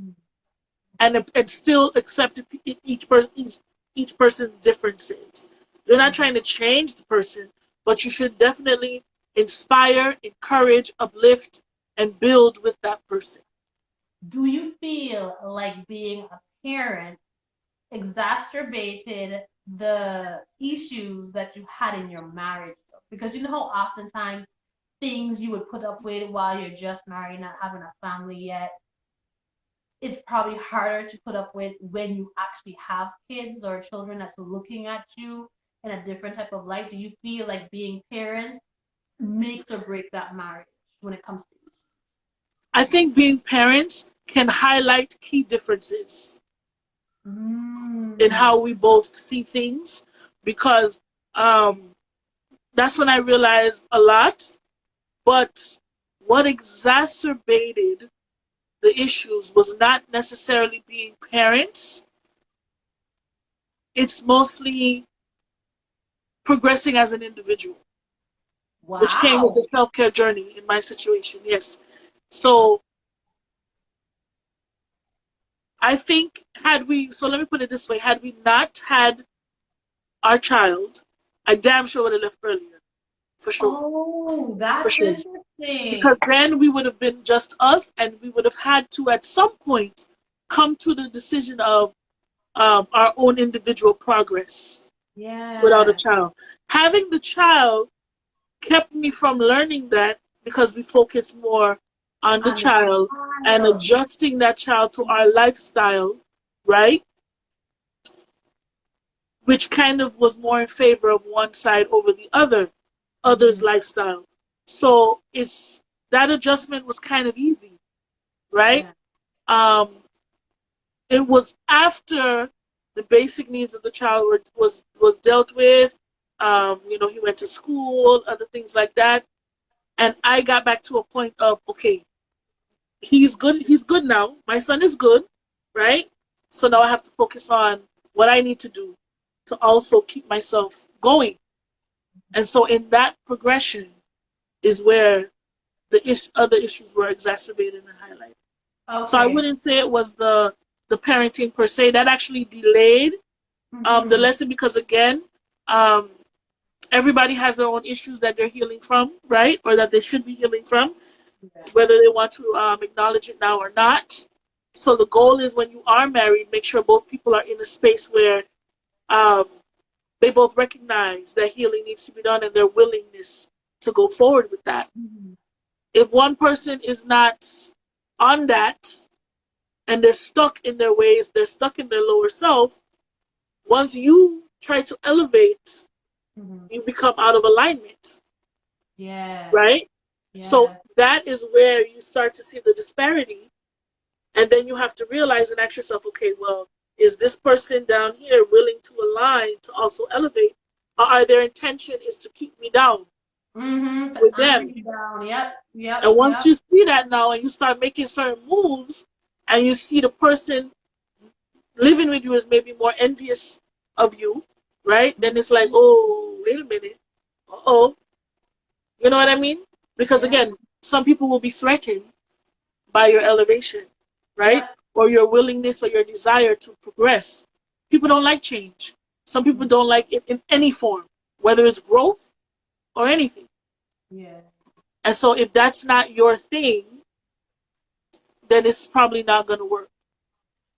and still accept each person's differences. You're not trying to change the person, but you should definitely inspire, encourage, uplift, and build with that person. Do you feel like being a parent exacerbated the issues that you had in your marriage? Because you know how oftentimes things you would put up with while you're just married, not having a family yet, it's probably harder to put up with when you actually have kids or children that's looking at you in a different type of light. Do you feel like being parents makes or break that marriage when it comes to I think being parents can highlight key differences in how we both see things, because that's when I realized a lot. But what exacerbated the issues was not necessarily being parents. It's mostly progressing as an individual, which came with Wow. the self-care journey in my situation. Yes. So I think so let me put it this way, had we not had our child, I damn sure would have left earlier. For sure. Oh, For that's sure. Because interesting. then we would have been just us, and we would have had to, at some point, come to the decision of our own individual progress without a Yeah. child. Having the child kept me from learning that, because we focused more on the On the child and child. adjusting that child to our lifestyle, right? Which kind of was more in favor of one side over the other's Mhm. lifestyle. So it's that adjustment was kind of easy, right? Yeah. Um, it was after the basic needs of the child was dealt with. He went to school, other things like that, and I got back to a point of, okay, he's good. He's good now. My son is good, right? So now I have to focus on what I need to do to also keep myself going. And so in that progression is where the other issues were exacerbated and highlighted. So I Okay. wouldn't say it was the parenting per se that actually delayed the Mhm. lesson, because again, um, everybody has their own issues that they're healing from, right? Or that they should be healing from, Yeah. whether they want to acknowledge it now or not. So the goal is, when you are married, make sure both people are in a space where um, they both recognize that healing needs to be done and their willingness to go forward with that. Mhm. If one person is not on that and they're stuck in their ways, they're stuck in their lower self, once you try to elevate, Mhm. you become out of alignment, Yeah. right? So Yeah. that is where you start to see the disparity. And then you have to realize and ask yourself, okay, well, is this person down here willing to align to also elevate? Or are their intention is to keep me down Mhm. To with anchor them? you down. Yep. Yep. And once Yep. you see that now and you start making certain moves, and you see the person living with you is maybe more envious of you, right? Then it's like, oh, wait a minute. Uh-oh. You know what I mean? Because Yeah. again, some people will be threatened by your elevation, right? Yep. Or your willingness or your desire to progress. People don't like change. Some people don't like it in any form, whether it's growth or anything. Yeah. And so if that's not your thing, then it's probably not going to work.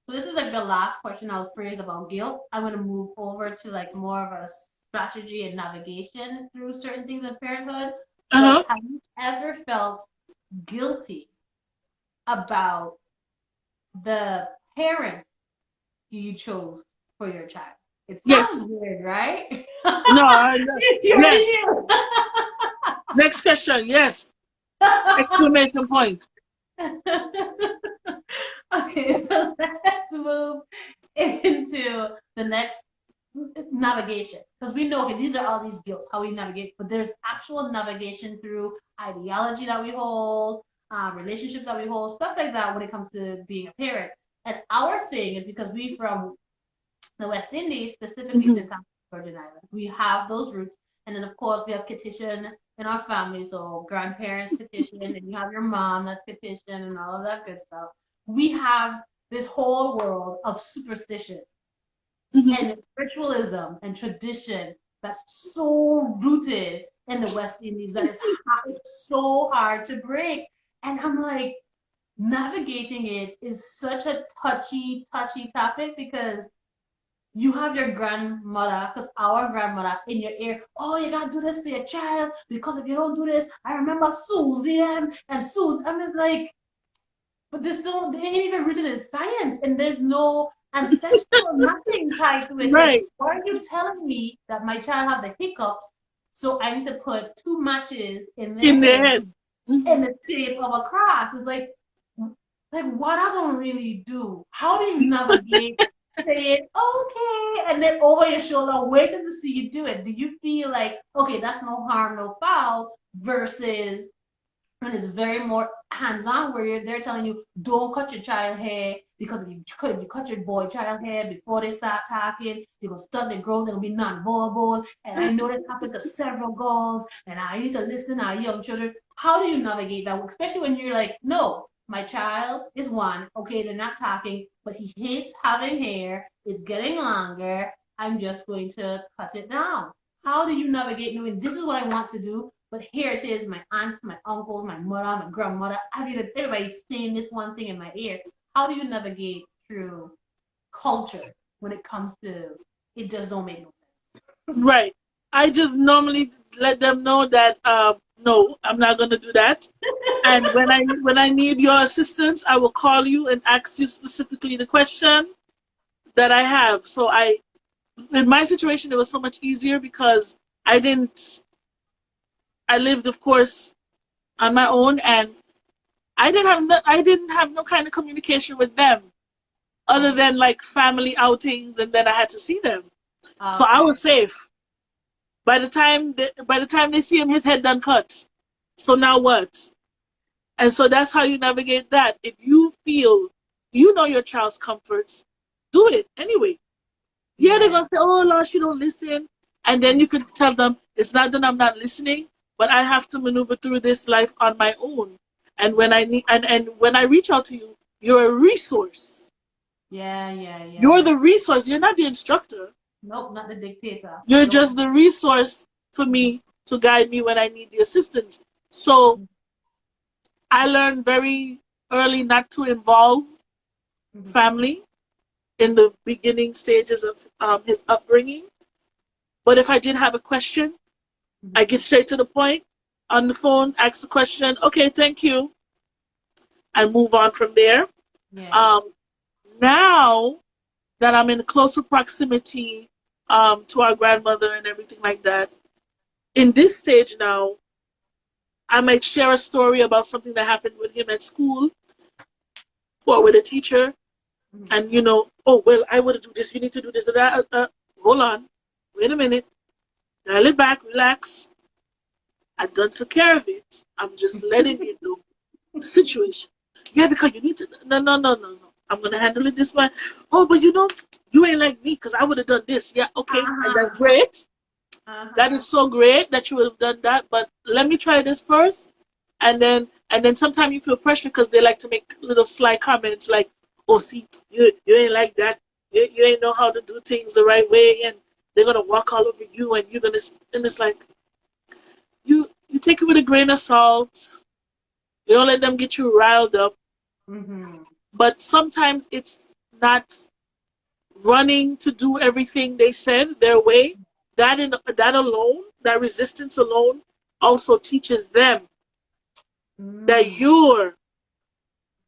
So this is like the last question I'll phrase about guilt. I'm gonna move over to like more of a strategy and navigation through certain things in parenthood. But Uh-huh. have you ever felt guilty about the parent you chose for your child? It Yes. sounds weird, right? No. You already Yes. knew. Next question. Yes. Exclamation point. Okay, so let's move into the next navigation, because we know, okay, these are all these guilts, how we navigate, but there's actual navigation through ideology that we hold, relationships that we hold, stuff like that when it comes to being a parent. And our thing is, because we from the West Indies, specifically Mm-hmm. St. Thomas Virgin Islands, we have those roots. And then, of course, we have petition in our family. So, grandparents petition, and you have your mom that's petition, and all of that good stuff. We have this whole world of superstition Mm-hmm. and ritualism and tradition that's so rooted in the West Indies that it's so hard to break. And I'm like, navigating it is such a touchy topic because you have your grandmother, because our grandmother in your ear, oh, you gotta do this for your child because if you don't do this, I remember Susie and Susie. I'm just like, but this don't, they ain't even rooted in science, and there's no ancestral nothing tied to it. Like, Right. why are you telling me that my child have the hiccups, so I need to put two matches in their In their head head. in Mhm. the shape of a cross? It's like what I don't really do. How do you navigate saying okay and then over your shoulder waiting to see you do it? Do you feel like okay, that's no harm, no foul versus and it's very more hands-on where they're telling you don't cut your child hair because if you cut your boy child hair before they start talking, they're gonna stunt their growth, they're gonna be non-verbal. And I know that happened to several girls, and I need to listen to our young children. How do you navigate that? Especially when you're like, no, my child is one, okay, they're not talking, but he hates having hair, it's getting longer. I'm just going to cut it down. How do you navigate knowing this is what I want to do, but here it is, my aunts, my uncles, my mother, my grandmother, everybody's saying this one thing in my ear. How do you navigate through culture when it comes to it just don't make no Right. I just normally let them know that no, I'm not gonna do that. And when I need your assistance, I will call you and ask you specifically the question that I have. So in my situation, it was so much easier because I lived, of course, on my own, and I didn't have no kind of communication with them other sense. than like family outings, and then I had to see them. So I Okay. was safe. By the time they see him, his head done cut. So now what? And so that's how you navigate that. If you feel you know your child's comforts, do it anyway. Yeah, they're Yeah. gonna say, "Oh, Lord, you don't listen," and then you could tell them, "It's not that I'm not listening, but I have to maneuver through this life on my own. And when I need, and when I reach out to you, you're a resource. Yeah, yeah, You're yeah. the resource. You're not the instructor. Nope, not the dictator. You're Nope. just the resource for me to guide me when I need the assistance." So I learned very early not to involve family in the beginning stages of his upbringing. But if I did have a question, I get straight to the point on the phone, ask the question, okay, thank you, and move on from there. Yeah. Um, Now that I'm in closer proximity to our grandmother and everything like that, in this stage now, I might share a story about something that happened with him at school or with a teacher, and oh well, I want to do this. You need to do this. Hold on, wait a minute, dial it back, relax. I done took care of it. I'm just letting you know the situation. Yeah, because you need to. No, no, no, no, no. I'm gonna handle it this way. Oh, but you ain't like me because I would have done this. Yeah, okay, and that's Uh-huh. great. That Uh-huh. is so great that you would have done that. But let me try this first, and then sometimes you feel pressure because they like to make little sly comments like, "Oh, see, you ain't like that. You ain't know how to do things the right way, and they're gonna walk all over you, and you're gonna." And it's like you take it with a grain of salt. You don't let them get you riled up. Mm-hmm. But sometimes it's not running to do everything they said their way. That alone, that resistance alone, also teaches them that Mm. you're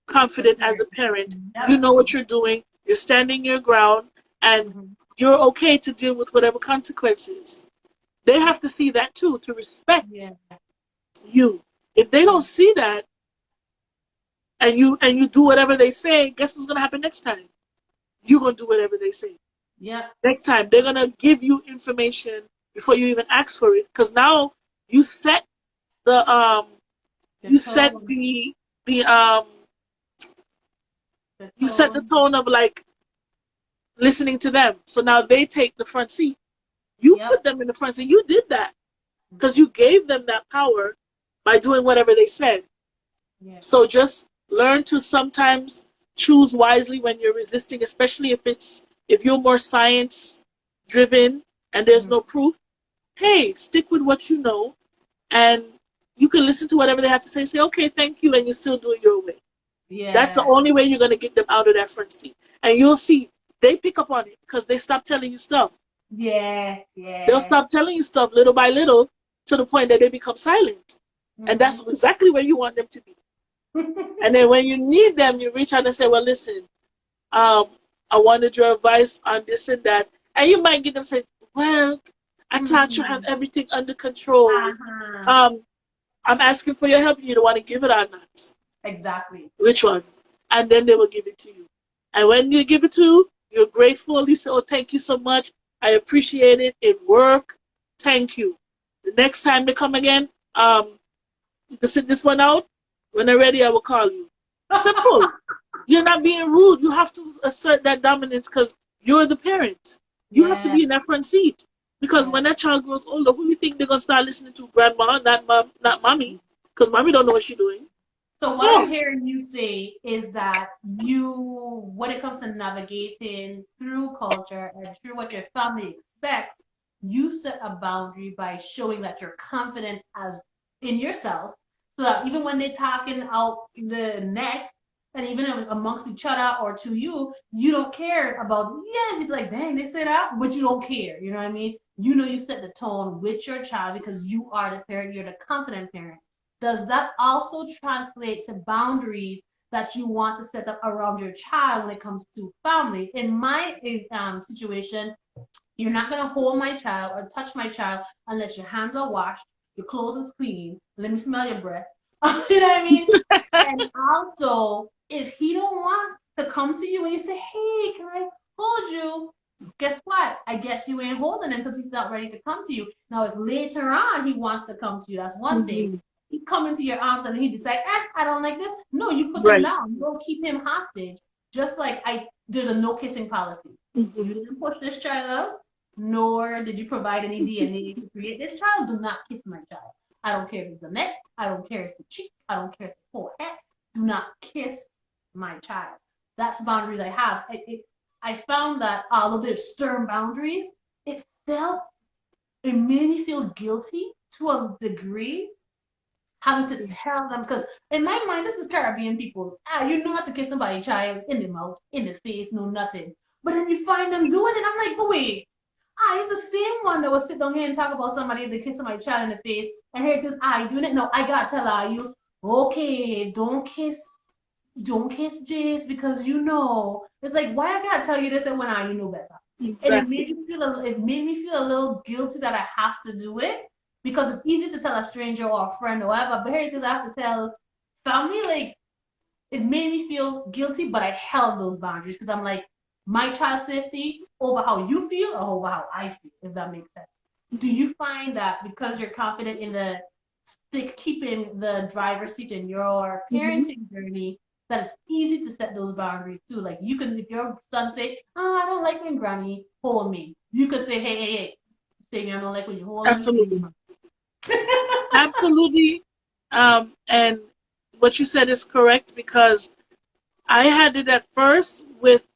The confident as a parent. parent. You Yep. know what you're doing. You're standing your ground, and Mm-hmm. you're okay to deal with whatever consequences. They have to see that too to Yeah. respect you. If they don't see that, and you do whatever they say, guess what's gonna happen next time? You're gonna do whatever they say. Yep. Next time they're gonna give you information before you even ask for it. Because now you set the The you set tone. the The you set the tone. tone of like listening to them. So now they take the front seat. You Yep. put them in the front seat. You did that because you gave them that power by doing whatever they said. Yeah. So just learn to sometimes choose wisely when you're resisting, especially if you're more science driven and there's Mm-hmm. no proof. Hey, stick with what you know, and you can listen to whatever they have to say, okay, thank you, and you still do it your way. That's the Yeah. only way you're going to get them out of that front seat. And you'll see they pick up on it because they stop telling you stuff. Yeah. They'll Yeah. stop telling you stuff little by little to the point that they become silent. And that's exactly where you want them to be. And then when you need them, you reach out and say, well, listen, I wanted your advice on this and that. And you might get them say, well, I thought you have everything under control. Uh-huh. I'm asking for your help. You don't want to give it or not. Exactly. Which one? And then they will give it to you. And when you give it to you, you're grateful. You say, oh, thank you so much. I appreciate it. It worked. Thank you. The next time they come again, you can sit this one out. When they're ready, I will call you. Simple. You're not being rude. You have to assert that dominance because you're the parent. You have to Yeah. be in that front seat. Because when that child grows older, who do you think they're going to start listening to? Grandma, not mom, not mommy. Because mommy don't know what she's doing. So what I'm hearing you say is that you, when it comes to navigating through culture and through what your family expects, you set a boundary by showing that you're confident as in yourself, so that even when they're talking out the neck, and even amongst each other or to you, you don't care about. Yeah, it's like, dang, they say that, but you don't care. You know what I mean? You know, you set the tone with your child because you are the parent. You're the confident parent. Does that also translate to boundaries that you want to set up around your child when it comes to family? In my situation, you're not going to hold my child or touch my child unless your hands are washed, your clothes is clean. Let me smell your breath. You know what I mean? And also, if he don't want to come to you and you say, hey, can I hold you? Guess what? I guess you ain't holding him because he's not ready to come to you. Now, if later on he wants to come to you, that's one thing. He come into your arms and he decide, I don't like this. No, you put him down. You don't keep him hostage. Just like there's a no kissing policy. You didn't push this child out, nor did you provide any DNA to create this child. Do not kiss my child. I don't care if it's the neck. I don't care if it's the cheek. I don't care if it's the forehead. Do not kiss my child. That's boundaries I have. I found that although there's stern boundaries, it made me feel guilty to a degree having to tell them, because in my mind, this is Caribbean people. You know not to kiss somebody's child in the mouth, in the face, no nothing. But then you find them doing it. I'm like, but wait, it's the same one that will sit down here and talk about somebody if they kiss my child in the face, and here it is, doing it. No, I gotta tell you, okay, don't kiss Jace because you know. It's like, why I gotta tell you this and when you know better. Exactly. And it made me feel a little guilty that I have to do it, because it's easy to tell a stranger or a friend or whatever, but here it is, I have to tell family. Like, it made me feel guilty, but I held those boundaries because I'm like, my child's safety over how you feel or over how I feel, if that makes sense. Do you find that because you're confident in keeping the driver's seat in your parenting journey, that it's easy to set those boundaries too? Like, you can, if your son say, I don't like when granny hold me, you could say, hey, say, I don't like when you hold me. Absolutely. Absolutely. And what you said is correct, because I had it at first with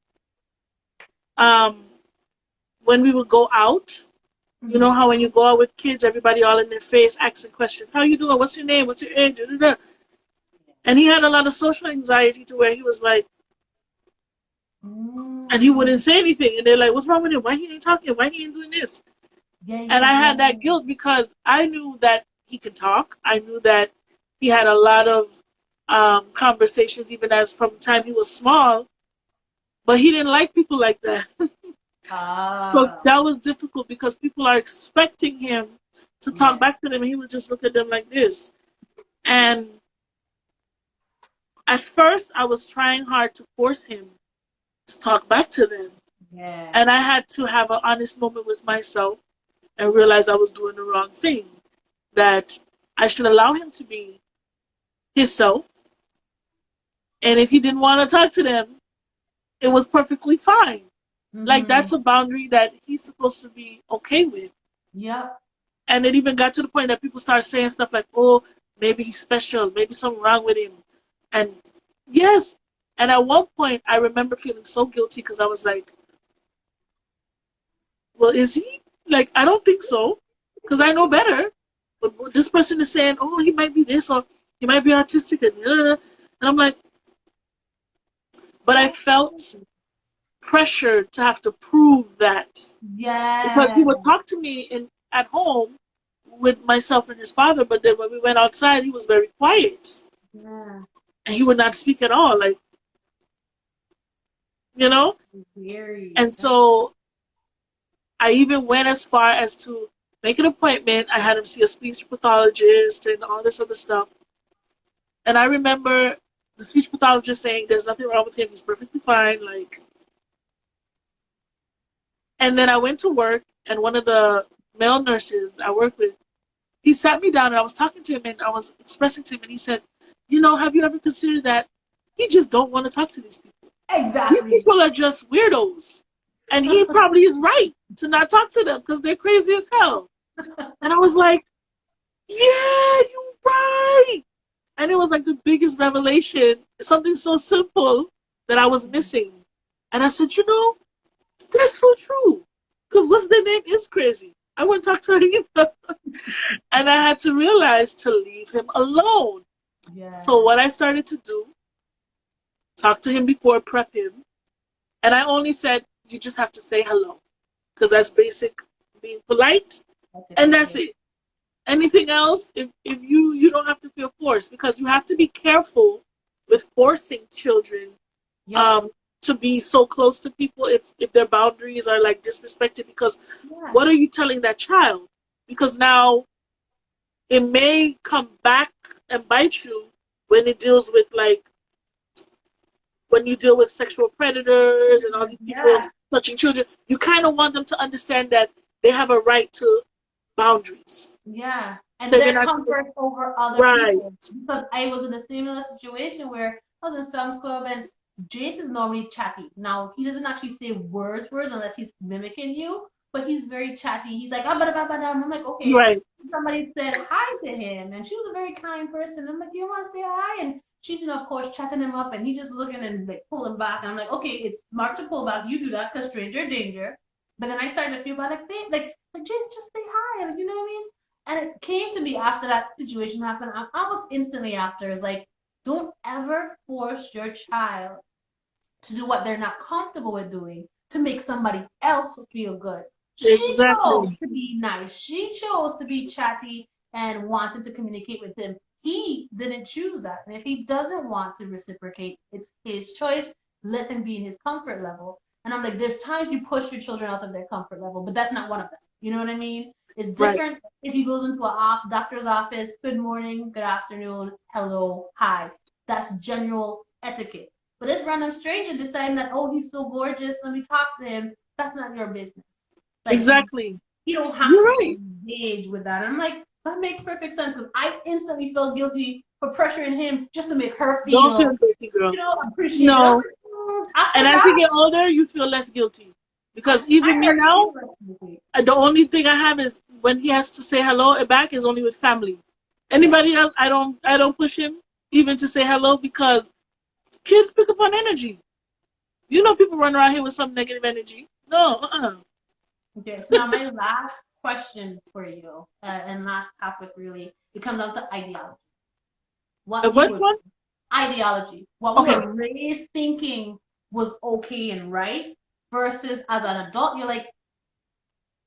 when we would go out. You know how when you go out with kids, everybody all in their face asking questions. How you doing? What's your name? What's your age? And he had a lot of social anxiety to where he was like, and he wouldn't say anything. And they're like, what's wrong with him? Why he ain't talking? Why he ain't doing this? And I had that guilt because I knew that he could talk. I knew that he had a lot of conversations, even as from the time he was small. But he didn't like people like that. So that was difficult because people are expecting him to talk back to them, and he would just look at them like this. And at first, I was trying hard to force him to talk back to them. Yeah. And I had to have an honest moment with myself and realize I was doing the wrong thing, that I should allow him to be himself. And if he didn't want to talk to them, it was perfectly fine. Like, that's a boundary that he's supposed to be okay with. Yep. And it even got to the point that people started saying stuff like, oh, maybe he's special, maybe something wrong with him. And yes, and at one point I remember feeling so guilty because I was like, well, is he? Like, I don't think so, because I know better. but this person is saying, oh, he might be this or he might be autistic, and I'm like, but I felt pressured to have to prove that because he Yeah. would talk to me at home with myself and his father, but then when we went outside, he was very quiet Yeah. and he would not speak at all, like you know. Very. And so I even went as far as to make an appointment. I had him see a speech pathologist and all this other stuff. And I remember the speech pathologist saying, "There's nothing wrong with him. He's perfectly fine." Like, and then I went to work, and one of the male nurses I work with, he sat me down, and I was talking to him, and I was expressing to him, and he said, have you ever considered that he just don't want to talk to these people? These Exactly. people are just weirdos. And he probably is right to not talk to them because they're crazy as hell. And I was like, yeah, you're right. And it was like the biggest revelation, something so simple that I was missing. And I said, that's so true. Because what's their name is crazy. I wouldn't talk to her either. And I had to realize to leave him alone. Yeah. So what I started to do, talk to him before, prep him. And I only said, you just have to say hello. Because that's basic being polite. And that's it. Anything else, if you don't have to feel forced, because you have to be careful with forcing children to be so close to people if their boundaries are like disrespected, because what are you telling that child? Because now it may come back and bite you when it deals with like when you deal with sexual predators and all these people touching children. You kind of want them to understand that they have a right to boundaries. Yeah. And So their comfort over other people. Because I was in a similar situation where I was in Sam's Club and Jace is normally chatty. Now, he doesn't actually say words unless he's mimicking you, but he's very chatty. He's like, ah, I'm like, okay. Right. Somebody said hi to him, and she was a very kind person. I'm like, you want to say hi? And she's, of course, chatting him up, and he's just looking and like pulling back. And I'm like, okay, it's smart to pull back. You do that because stranger danger. But then I started to feel bad, like, babe, like Jace, just say hi. Like, you know what I mean? And it came to me after that situation happened. I was instantly after. It's like, don't ever force your child to do what they're not comfortable with doing to make somebody else feel good. She chose to be nice. She chose to be chatty and wanted to communicate with him. He didn't choose that. And if he doesn't want to reciprocate, it's his choice. Let him be in his comfort level. And I'm like, there's times you push your children out of their comfort level, but that's not one of them. You know what I mean? It's different if he goes into a doctor's office, good morning, good afternoon, hello, hi. That's general etiquette. But this random stranger deciding that, oh, he's so gorgeous, let me talk to him, that's not your business. Like, exactly. You don't have to engage with that. And I'm like, that makes perfect sense because I instantly felt guilty for pressuring him just to make her feel, don't feel guilty, girl. Appreciated. No. And as you get older, you feel less guilty. Because even me now, the only thing I have is when he has to say hello back is only with family. Anybody else, I don't push him even to say hello because kids pick up on energy. People run around here with some negative energy. No, Okay, so now my last question for you, and last topic really, it comes down to ideology. What one? Ideology. What we were raised thinking was okay and right, versus as an adult, you're like,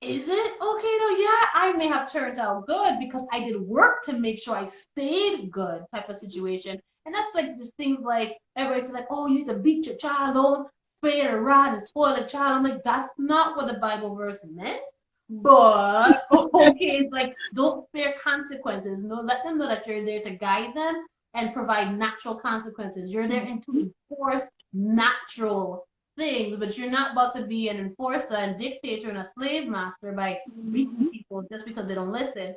is it okay though? Yeah, I may have turned out good because I did work to make sure I stayed good type of situation. And that's like just things like everybody's like, oh, you need to beat your child on, spray it a rod and spoil a child. I'm like, that's not what the Bible verse meant. But okay, it's like don't spare consequences. No, let them know that you're there to guide them and provide natural consequences. You're there to enforce natural things, but you're not about to be an enforcer and dictator and a slave master by beating people just because they don't listen.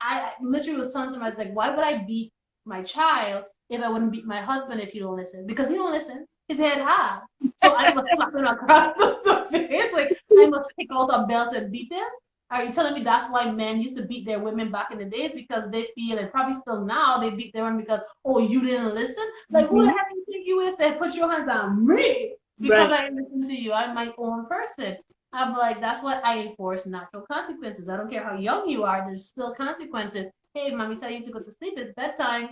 I literally was telling somebody, like, why would I beat my child if I wouldn't beat my husband if he don't listen? Because he don't listen. His head high. So I must slap him across the face. Like, I must pick out a belt and beat him. Are you telling me that's why men used to beat their women back in the days? Because they feel, and probably still now, they beat their women because, oh, you didn't listen? Like, who the heck do you think you is that put your hands on me? Because I listen to you. I'm my own person. I'm like, that's what I enforce natural consequences. I don't care how young you are, there's still consequences. Hey, mommy tell you to go to sleep, it's bedtime.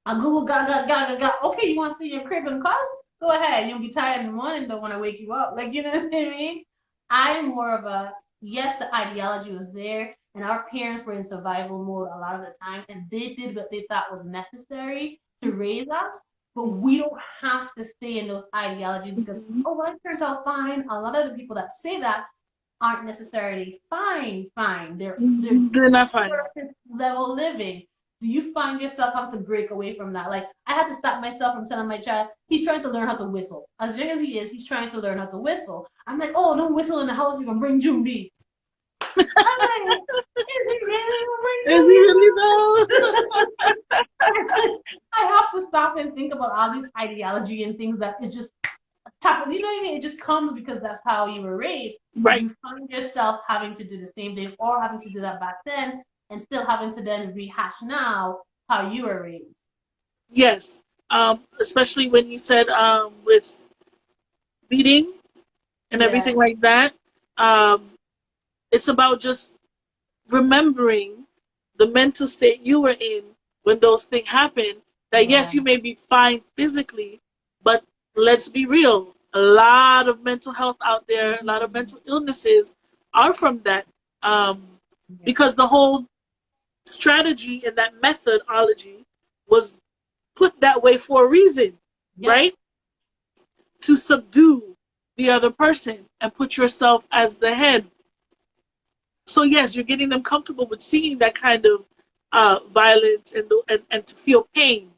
I Google gaga gaga gaga. Okay, you want to stay in your crib and cuss? Go ahead. You'll be tired in the morning, don't want to wake you up. Like, you know what I mean? I'm more of a yes, the ideology was there, and our parents were in survival mode a lot of the time, and they did what they thought was necessary to raise us. But we don't have to stay in those ideologies because, Mhm. oh, well, it turned out fine. A lot of the people that say that aren't necessarily fine. They're They're not fine. surface level living. Do you find yourself having to break away from that? Like I had to stop myself from telling my child he's trying to learn how to whistle. As young as he is, he's trying to learn how to whistle. I'm like, oh, don't whistle in the house. You're gonna bring June B. I'm like, is he really gonna bring Is he June B? really though? I have to stop and think about all these ideology and things that is just top of, you know what I mean? It just comes because that's how you were raised. Right. You find yourself having to do the same thing or having to do that back then and still having to then rehash now how you were raised. Yes. Especially when you said with beating and Yeah. everything like that. Um, it's about just remembering the mental state you were in when those things happen. That Yeah. yes, you may be fine physically, but let's be real. A lot of mental health out there, a lot of mental illnesses are from that. Um, Yeah. because the whole strategy and that methodology was put that way for a reason, Yep. right? To subdue the other person and put yourself as the head. So yes, you're getting them comfortable with seeing that kind of violence and to feel pain,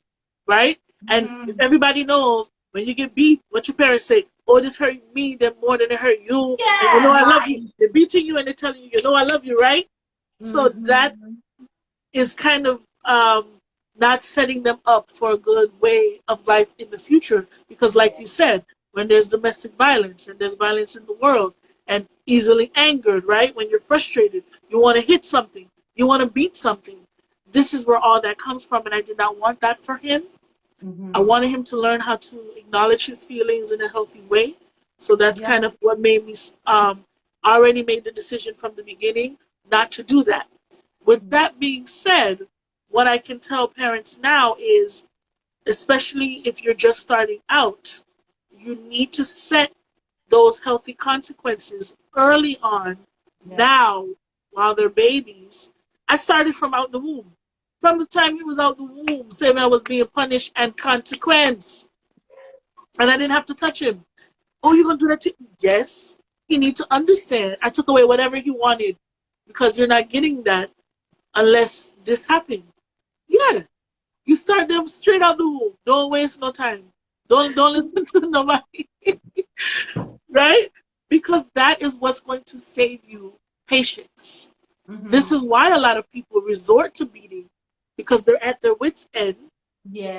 right? And if Mm-hmm. everybody knows when you get beat, what your parents say, oh, this hurt me then more than it hurt you, and you know Yeah, I love you. right. They're beating you and they're telling you, you know I love you, right? So that Mm-hmm. is kind of not setting them up for a good way of life in the future. Because, like Yeah. you said, when there's domestic violence and there's violence in the world and easily angered, right? When you're frustrated, you want to hit something, you want to beat something. This is where all that comes from. And I did not want that for him. I Mm-hmm. wanted him to learn how to acknowledge his feelings in a healthy way. So that's Yep. kind of what made me already made the decision from the beginning not to do that. With that being said, what I can tell parents now is, especially if you're just starting out, you need to set those healthy consequences early on, Yep. now, while they're babies. I started from out the womb. From the time he was out the womb, same I was being punished and consequence. And I didn't have to touch him. Oh, you're going to do that to me? Yes. You need to understand. I took away whatever he wanted because you're not getting that unless this happened. Yeah, you start them straight out the womb. Don't waste no time. Don't listen to nobody, right? Because that is what's going to save you patience. This Mm-hmm. is why a lot of people resort to beating because they're at their wits' end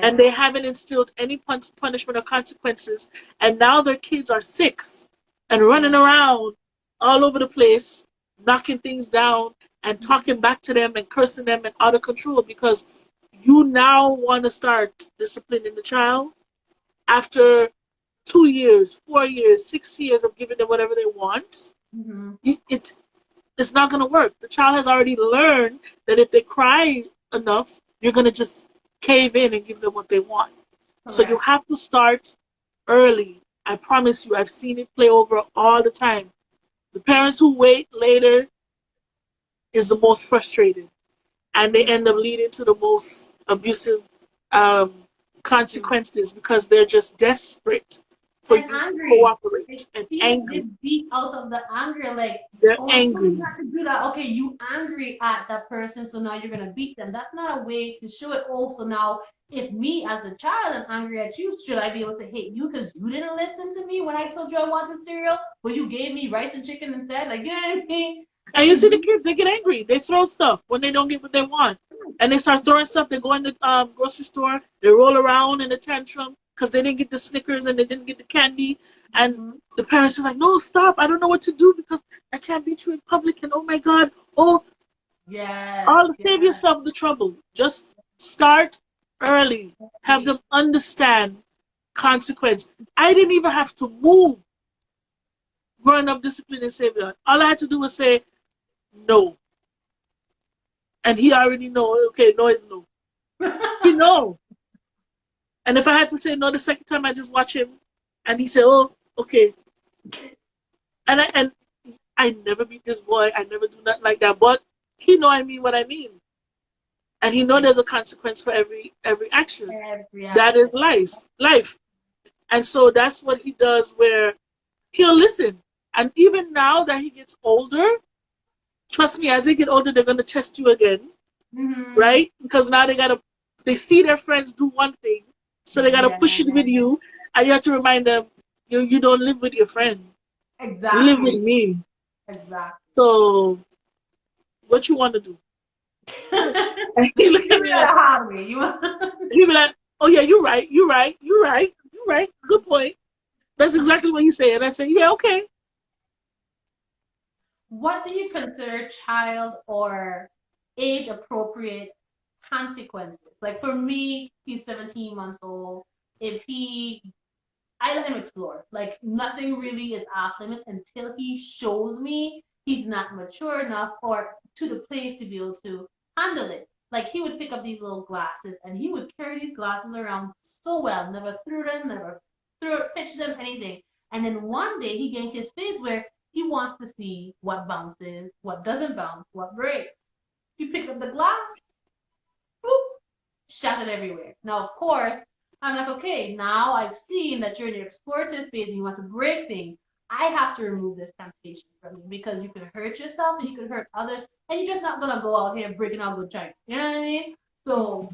and Yeah. they haven't instilled any punishment or consequences. And now their kids are 6 and running Yeah. around all over the place, knocking things down and talking back to them and cursing them and out of control because you now want to start disciplining the child after 2 years, 4 years, 6 years of giving them whatever they want. Mm-hmm. It's not going to work. The child has already learned that if they cry enough, you're going to just cave in and give them what they want. So you Correct. have to start early. I promise you, I've seen it play over all the time. The parents who wait later is the most frustrated, and they end up leading to the most abusive um, consequences because they're just desperate for And you to angry. Like cooperate and feeling this angry. beat out of the anger, like, They're oh, I told you angry. not to do that. Okay, you angry at that person, so now you're gonna beat them. That's not a way to show it. Oh, so now if me as a child am angry at you, should I be able to hate you because you didn't listen to me when I told you I wanted cereal, but you gave me rice and chicken instead? Like, you know what I mean? And Like you if see the you kids, they get angry. They throw stuff when they don't get what they want. And they start throwing stuff. They go in the grocery store. They roll around in a tantrum because they didn't get the Snickers and they didn't get the candy. And mm-hmm. the parents is like, no, stop. I don't know what to do because I can't beat you in public. And oh my God. Oh, Yes, all save yes, yourself the trouble. Just start early. Have them understand consequence. I didn't even have to move. growing up disciplined and Savior. All I had to do was say no. And he already know, okay, no is no. He know. And if I had to say no the second time, I just watch him and he said, oh, okay. And I never beat this boy. I never do nothing like that. But he know I mean what I mean. And he know there's a consequence for every action. That is life. And so that's what he does where he'll listen. And even now that he gets older, trust me, as they get older, they're going to test you again. Mm-hmm. Right? Because now they see their friends do one thing. So they got to push it with you. And you have to remind them, you don't live with your friend. Exactly. You live with me. Exactly. So what you want to do? And he look at me like, he be like, oh yeah, you're right. Good point. That's exactly what you say. And I say, yeah, okay. What do you consider child or age appropriate consequences? Like for me, he's 17 months old. I let him explore. Like nothing really is off limits until he shows me he's not mature enough or to the place to be able to handle it. Like he would pick up these little glasses and he would carry these glasses around so well, never threw them, pitched them, anything. And then one day he gained his phase where he wants to see what bounces, what doesn't bounce, what breaks. You pick up the glass, boop, shattered everywhere. Now, of course, I'm like, okay, now I've seen that you're in your explorative phase and you want to break things. I have to remove this temptation from you because you can hurt yourself and you can hurt others, and you're just not gonna go out here breaking all good china. You know what I mean? So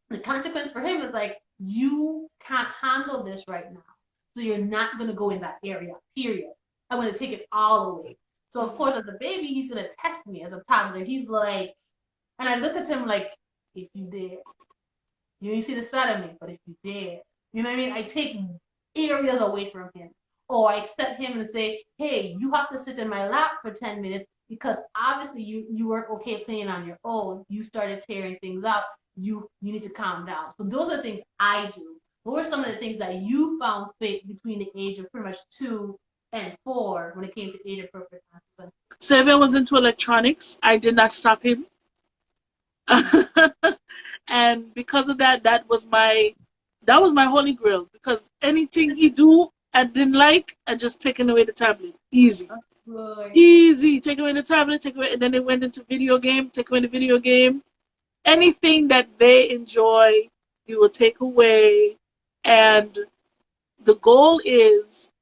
the consequence for him is like, you can't handle this right now. So you're not gonna go in that area, period. I'm gonna take it all away. So of course, as a baby, he's gonna test me as a toddler. He's like, and I look at him like, if you dare. You see the side of me, but if you dare, you know what I mean? I take areas away from him. Or I set him and say, hey, you have to sit in my lap for 10 minutes because obviously you weren't okay playing on your own. You started tearing things up. You need to calm down. So those are things I do. What were some of the things that you found fit between the age of pretty much 2 and 4 when it came to age appropriate consequences? So if I was into electronics, I did not stop him. And because of that, that was my holy grail. Because anything he do I didn't like, I just taken away the tablet. Easy. Easy. Take away the tablet, take away, and then they went into video game, take away the video game. Anything that they enjoy, you will take away. And the goal is,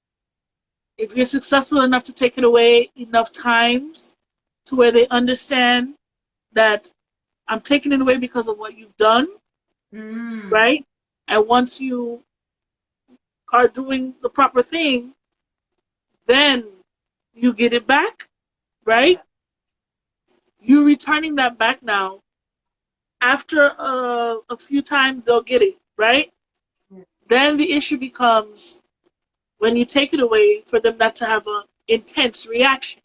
if you're successful enough to take it away enough times to where they understand that I'm taking it away because of what you've done, right? And once you are doing the proper thing, then you get it back, right? You returning that back now. After a few times, they'll get it, right? Then the issue becomes when you take it away for them not to have an intense reaction.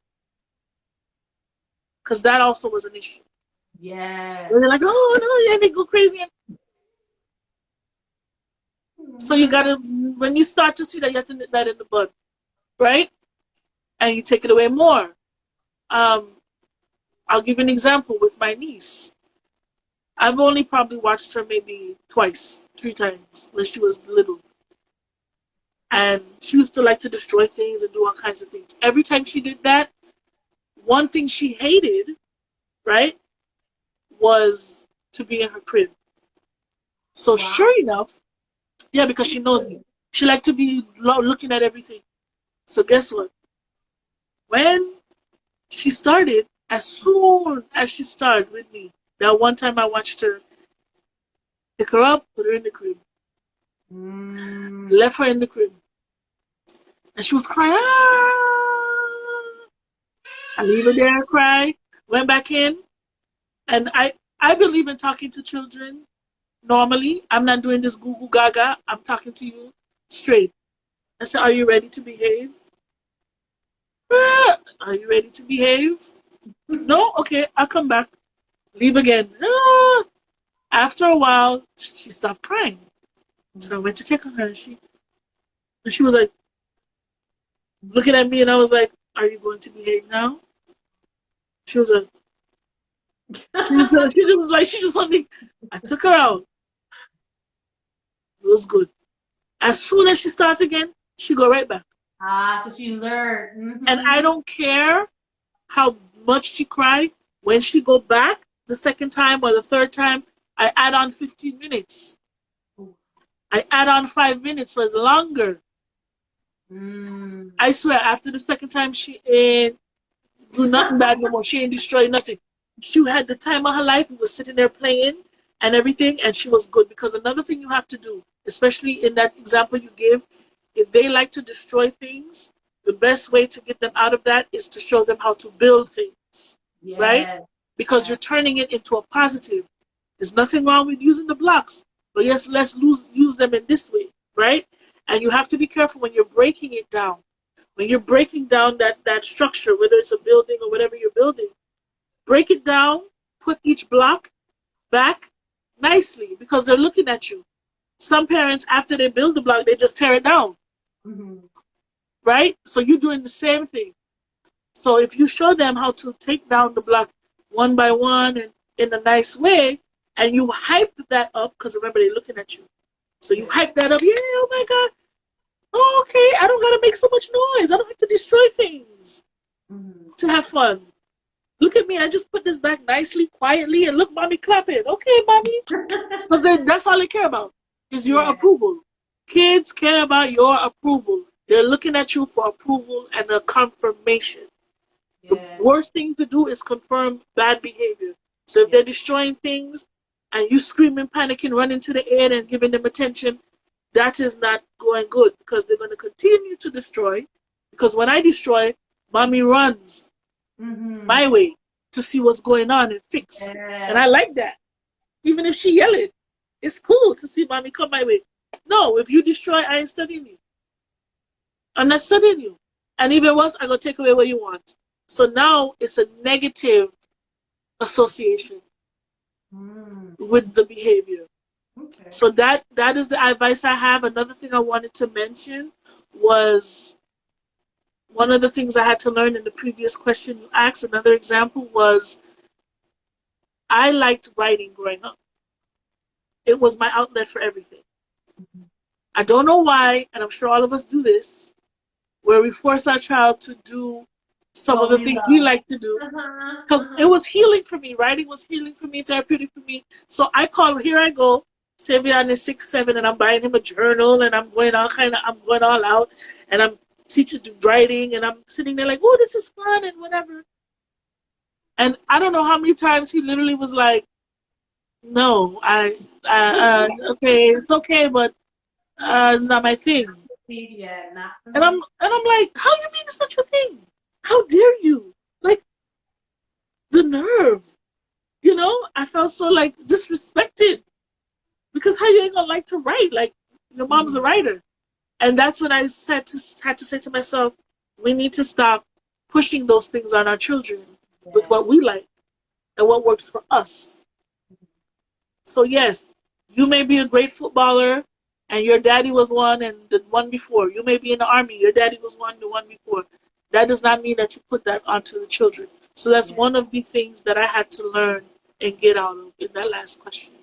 Because that also was an issue. Yeah. They're like, oh, no, yeah, they go crazy. So you got to, when you start to see that, you have to nip that in the bud, right? And you take it away more. I'll give you an example with my niece. I've only probably watched her maybe twice, 3 times when she was little. And she used to like to destroy things and do all kinds of things. Every time she did that, one thing she hated, right, was to be in her crib. So sure enough, yeah, because she knows me. She liked to be looking at everything. So guess what? When she started, as soon as she started with me, that one time I watched her pick her up, put her in the crib. Left her in the crib. And she was crying. Ah! I leave her there, cry, went back in. And I believe in talking to children normally. I'm not doing this goo goo gaga. I'm talking to you straight. I said, are you ready to behave? Are you ready to behave? No? Okay, I'll come back. Leave again. After a while, she stopped crying. So I went to check on her. And she was like, looking at me, and I was like, "Are you going to behave now?" She was like, she just was like, she just let me. I took her out. It was good. As soon as she starts again, she go right back. Ah, so she learned. And I don't care how much she cried. When she go back the second time or the third time, I add on 15 minutes. I add on 5 minutes, so it's longer. Mm. I swear, after the second time, she ain't do nothing bad no more. She ain't destroy nothing. She had the time of her life. We was sitting there playing and everything, and she was good. Because another thing you have to do, especially in that example you gave, if they like to destroy things, the best way to get them out of that is to show them how to build things, right? Yeah. Because Yeah. you're turning it into a positive. There's nothing wrong with using the blocks, but yes, use them in this way, right? And you have to be careful when you're breaking it down. When you're breaking down that structure, whether it's a building or whatever you're building, break it down, put each block back nicely because they're looking at you. Some parents, after they build the block, they just tear it down, Mm-hmm. right? So you're doing the same thing. So if you show them how to take down the block one by one and in a nice way, and you hype that up, because remember they're looking at you. So you Yeah. hype that up, yeah, oh my God, oh, okay, I don't gotta make so much noise. I don't have to destroy things Mm-hmm. to have fun. Look at me, I just put this back nicely, quietly, and look, mommy clapping. Okay, mommy. Because that's all they care about is your Yeah. approval. Kids care about your approval. They're looking at you for approval and a confirmation. The Yeah. worst thing to do is confirm bad behavior. So if Yeah. they're destroying things and you screaming, panicking, running to the air and giving them attention, that is not going good because they're going to continue to destroy. Because when I destroy, mommy runs Mm-hmm. my way to see what's going on and fix. And I Yeah. like that. Even if she yelling, it's cool to see mommy come my way. No, if you destroy, I ain't studying you. I'm not studying you. And even once, I'm going to take away what you want. So now it's a negative association Mm. with the behavior. Okay. So that is the advice I have. Another thing I wanted to mention was one of the things I had to learn in the previous question you asked. Another example was I liked writing growing up. It was my outlet for everything. I don't know why, and I'm sure all of us do this, where we force our child to do some of What the we things we love. like to do. Uh-huh. Because it Uh-huh. was healing for me. Writing was healing for me, therapeutic for me. So I call, here I go. Savion is 6'7", and I'm buying him a journal, and I'm going all out, and I'm teaching writing, and I'm sitting there like, oh, this is fun, and whatever. And I don't know how many times he literally was like, no, okay, it's okay, but it's not my thing. Yeah. Nah. And I'm like, how you mean it's not your thing? How dare you? Like the nerve, I felt so like disrespected because how you ain't gonna like to write? Like your mom's a Mm-hmm. writer, and that's when I had to say to myself, we need to stop pushing those things on our children with Yeah. what we like and what works for us. So yes, you may be a great footballer, and your daddy was one, and the one before. You may be in the army, your daddy was one, the one before. That does not mean that you put that onto the children. So that's Yeah. one of the things that I had to learn and get out of in that last question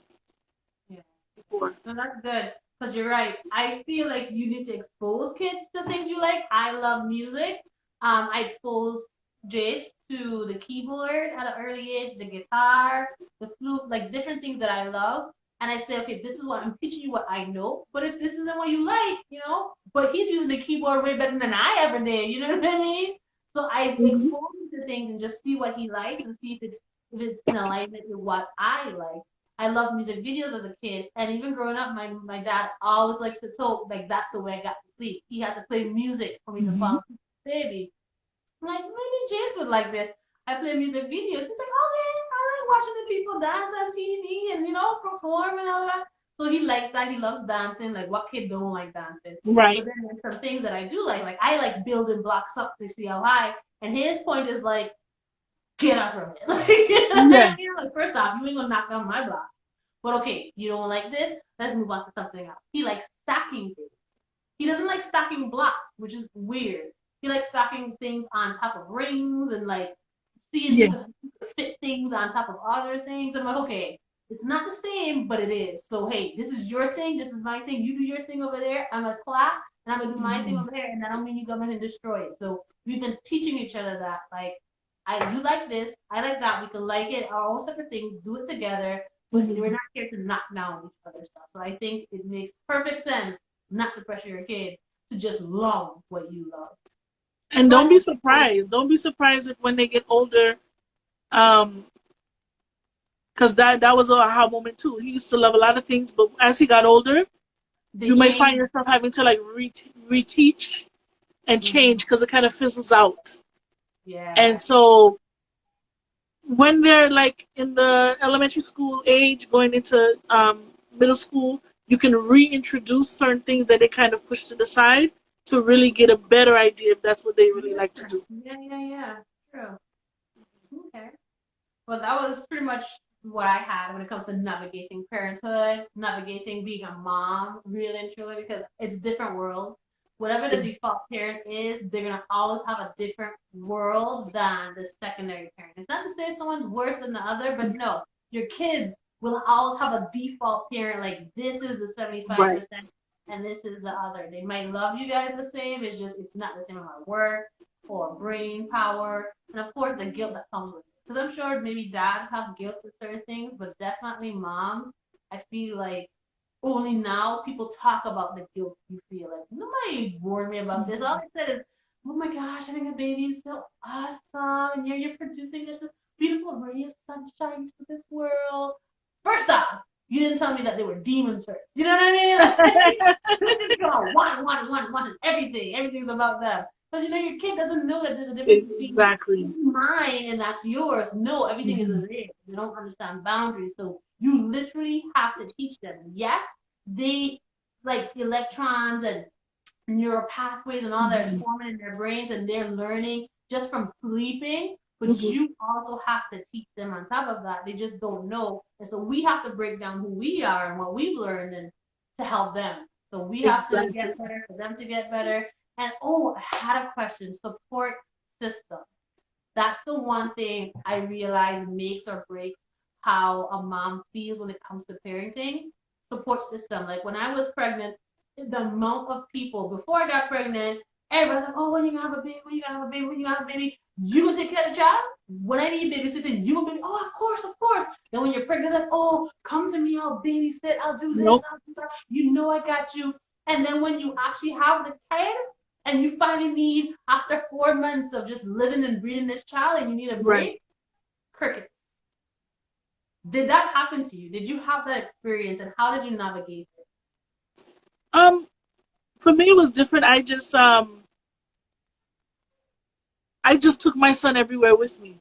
Yeah. before. No, that's good. Because you're right. I feel like you need to expose kids to things you like. I love music. I exposed Jace to the keyboard at an early age, the guitar, the flute, like different things that I love. And I say, okay, this is what I'm teaching you what I know. But if this isn't what you like, but he's using the keyboard way better than I ever did. You know what I mean? So I Mhm. expose him to things and just see what he likes and see if it's in alignment with what I like. I love music videos as a kid, and even growing up, my dad always likes to talk like that's the way I got to sleep. He had to play music for me to Mhm. fall asleep. Baby, I'm like maybe Jace would like this. I play music videos. He's like, okay, I like watching the people dance on TV and perform and all that. So he likes that. He loves dancing. Like what kid don't like dancing? But Right. then there's some things that I do like I like building blocks up to see how high. And his point is like, get up from it. Like, Yeah. like first off, you ain't gonna knock down my block. But okay, you don't like this? Let's move on to something else. He likes stacking things. He doesn't like stacking blocks, which is weird. he likes stacking things on top of rings and like seeing Yeah. who could fit things on top of other things. I'm like, okay, it's not the same, but it is. So hey, this is your thing, this is my thing. You do your thing over there. I'm gonna clap and I'm gonna do my thing Mhm. over here, and that don't mean you come in and destroy it. So we've been teaching each other that like you like this, I like that. We can like it, our own separate things, do it together, but we're Mhm. not here to knock down each other's stuff. So I think it makes perfect sense not to pressure your kid to just love what you love. And Go don't ahead. be surprised. Don't be surprised if when they get older, um, because that was a aha moment too. He used to love a lot of things, but as he got older, They you may find change. yourself having to like reteach and Mhm. change because it kind of fizzles out. And Yeah. so when they're like in the elementary school age, going into middle school, you can reintroduce certain things that they kind of push to the side to really get a better idea if that's what they really like to do. Yeah. True. Okay. Well, that was pretty much what I had when it comes to navigating parenthood, navigating being a mom, really and truly, because it's different worlds. Whatever the default parent is, they're gonna always have a different world than the secondary parent. It's not to say someone's worse than the other, but no, your kids will always have a default parent. Like this is the Right. 75%, and this is the other. They might love you guys the same. It's not the same amount of work or brain power, and of course the guilt that comes with it. Because I'm sure maybe dads have guilt for certain things, but definitely moms. I feel like only now people talk about the guilt you feel. Like nobody warned me about this. All I said is, "Oh my gosh, having a baby is so awesome, and you're producing this beautiful ray of sunshine to this world." First off, you didn't tell me that they were demons first. You know what I mean? Like, just go want everything. Everything's about them. Because you know your kid doesn't know that there's a difference between Exactly. mine and that's yours. No, everything is Mhm. theirs. They don't understand boundaries. So you literally have to teach them. Yes, they like electrons and neural pathways and all that is Mhm. forming in their brains and they're learning just from sleeping. But Mhm. you also have to teach them on top of that. They just don't know. And so we have to break down who we are and what we've learned and to help them. So we have to Exactly. get better for them to get better. And oh, I had a question. Support system. That's the one thing I realize makes or breaks how a mom feels when it comes to parenting. Support system. Like when I was pregnant, the amount of people before I got pregnant, everybody's like, "Oh, when you gonna have a baby? When you gonna have a baby? When you gonna have a baby? You gonna take care of the child? When I need babysitting, you gonna baby? Oh, of course, of course." Then when you're pregnant, like, "Oh, come to me. I'll babysit. I'll do this. Nope. I'll do that. You know I got you." And then when you actually have the kid, and you finally need after 4 months of just living and breathing this child and you need a Right. break, cricket. Did that happen to you? Did you have that experience and how did you navigate it? Um, for me it was different. I just took my son everywhere with me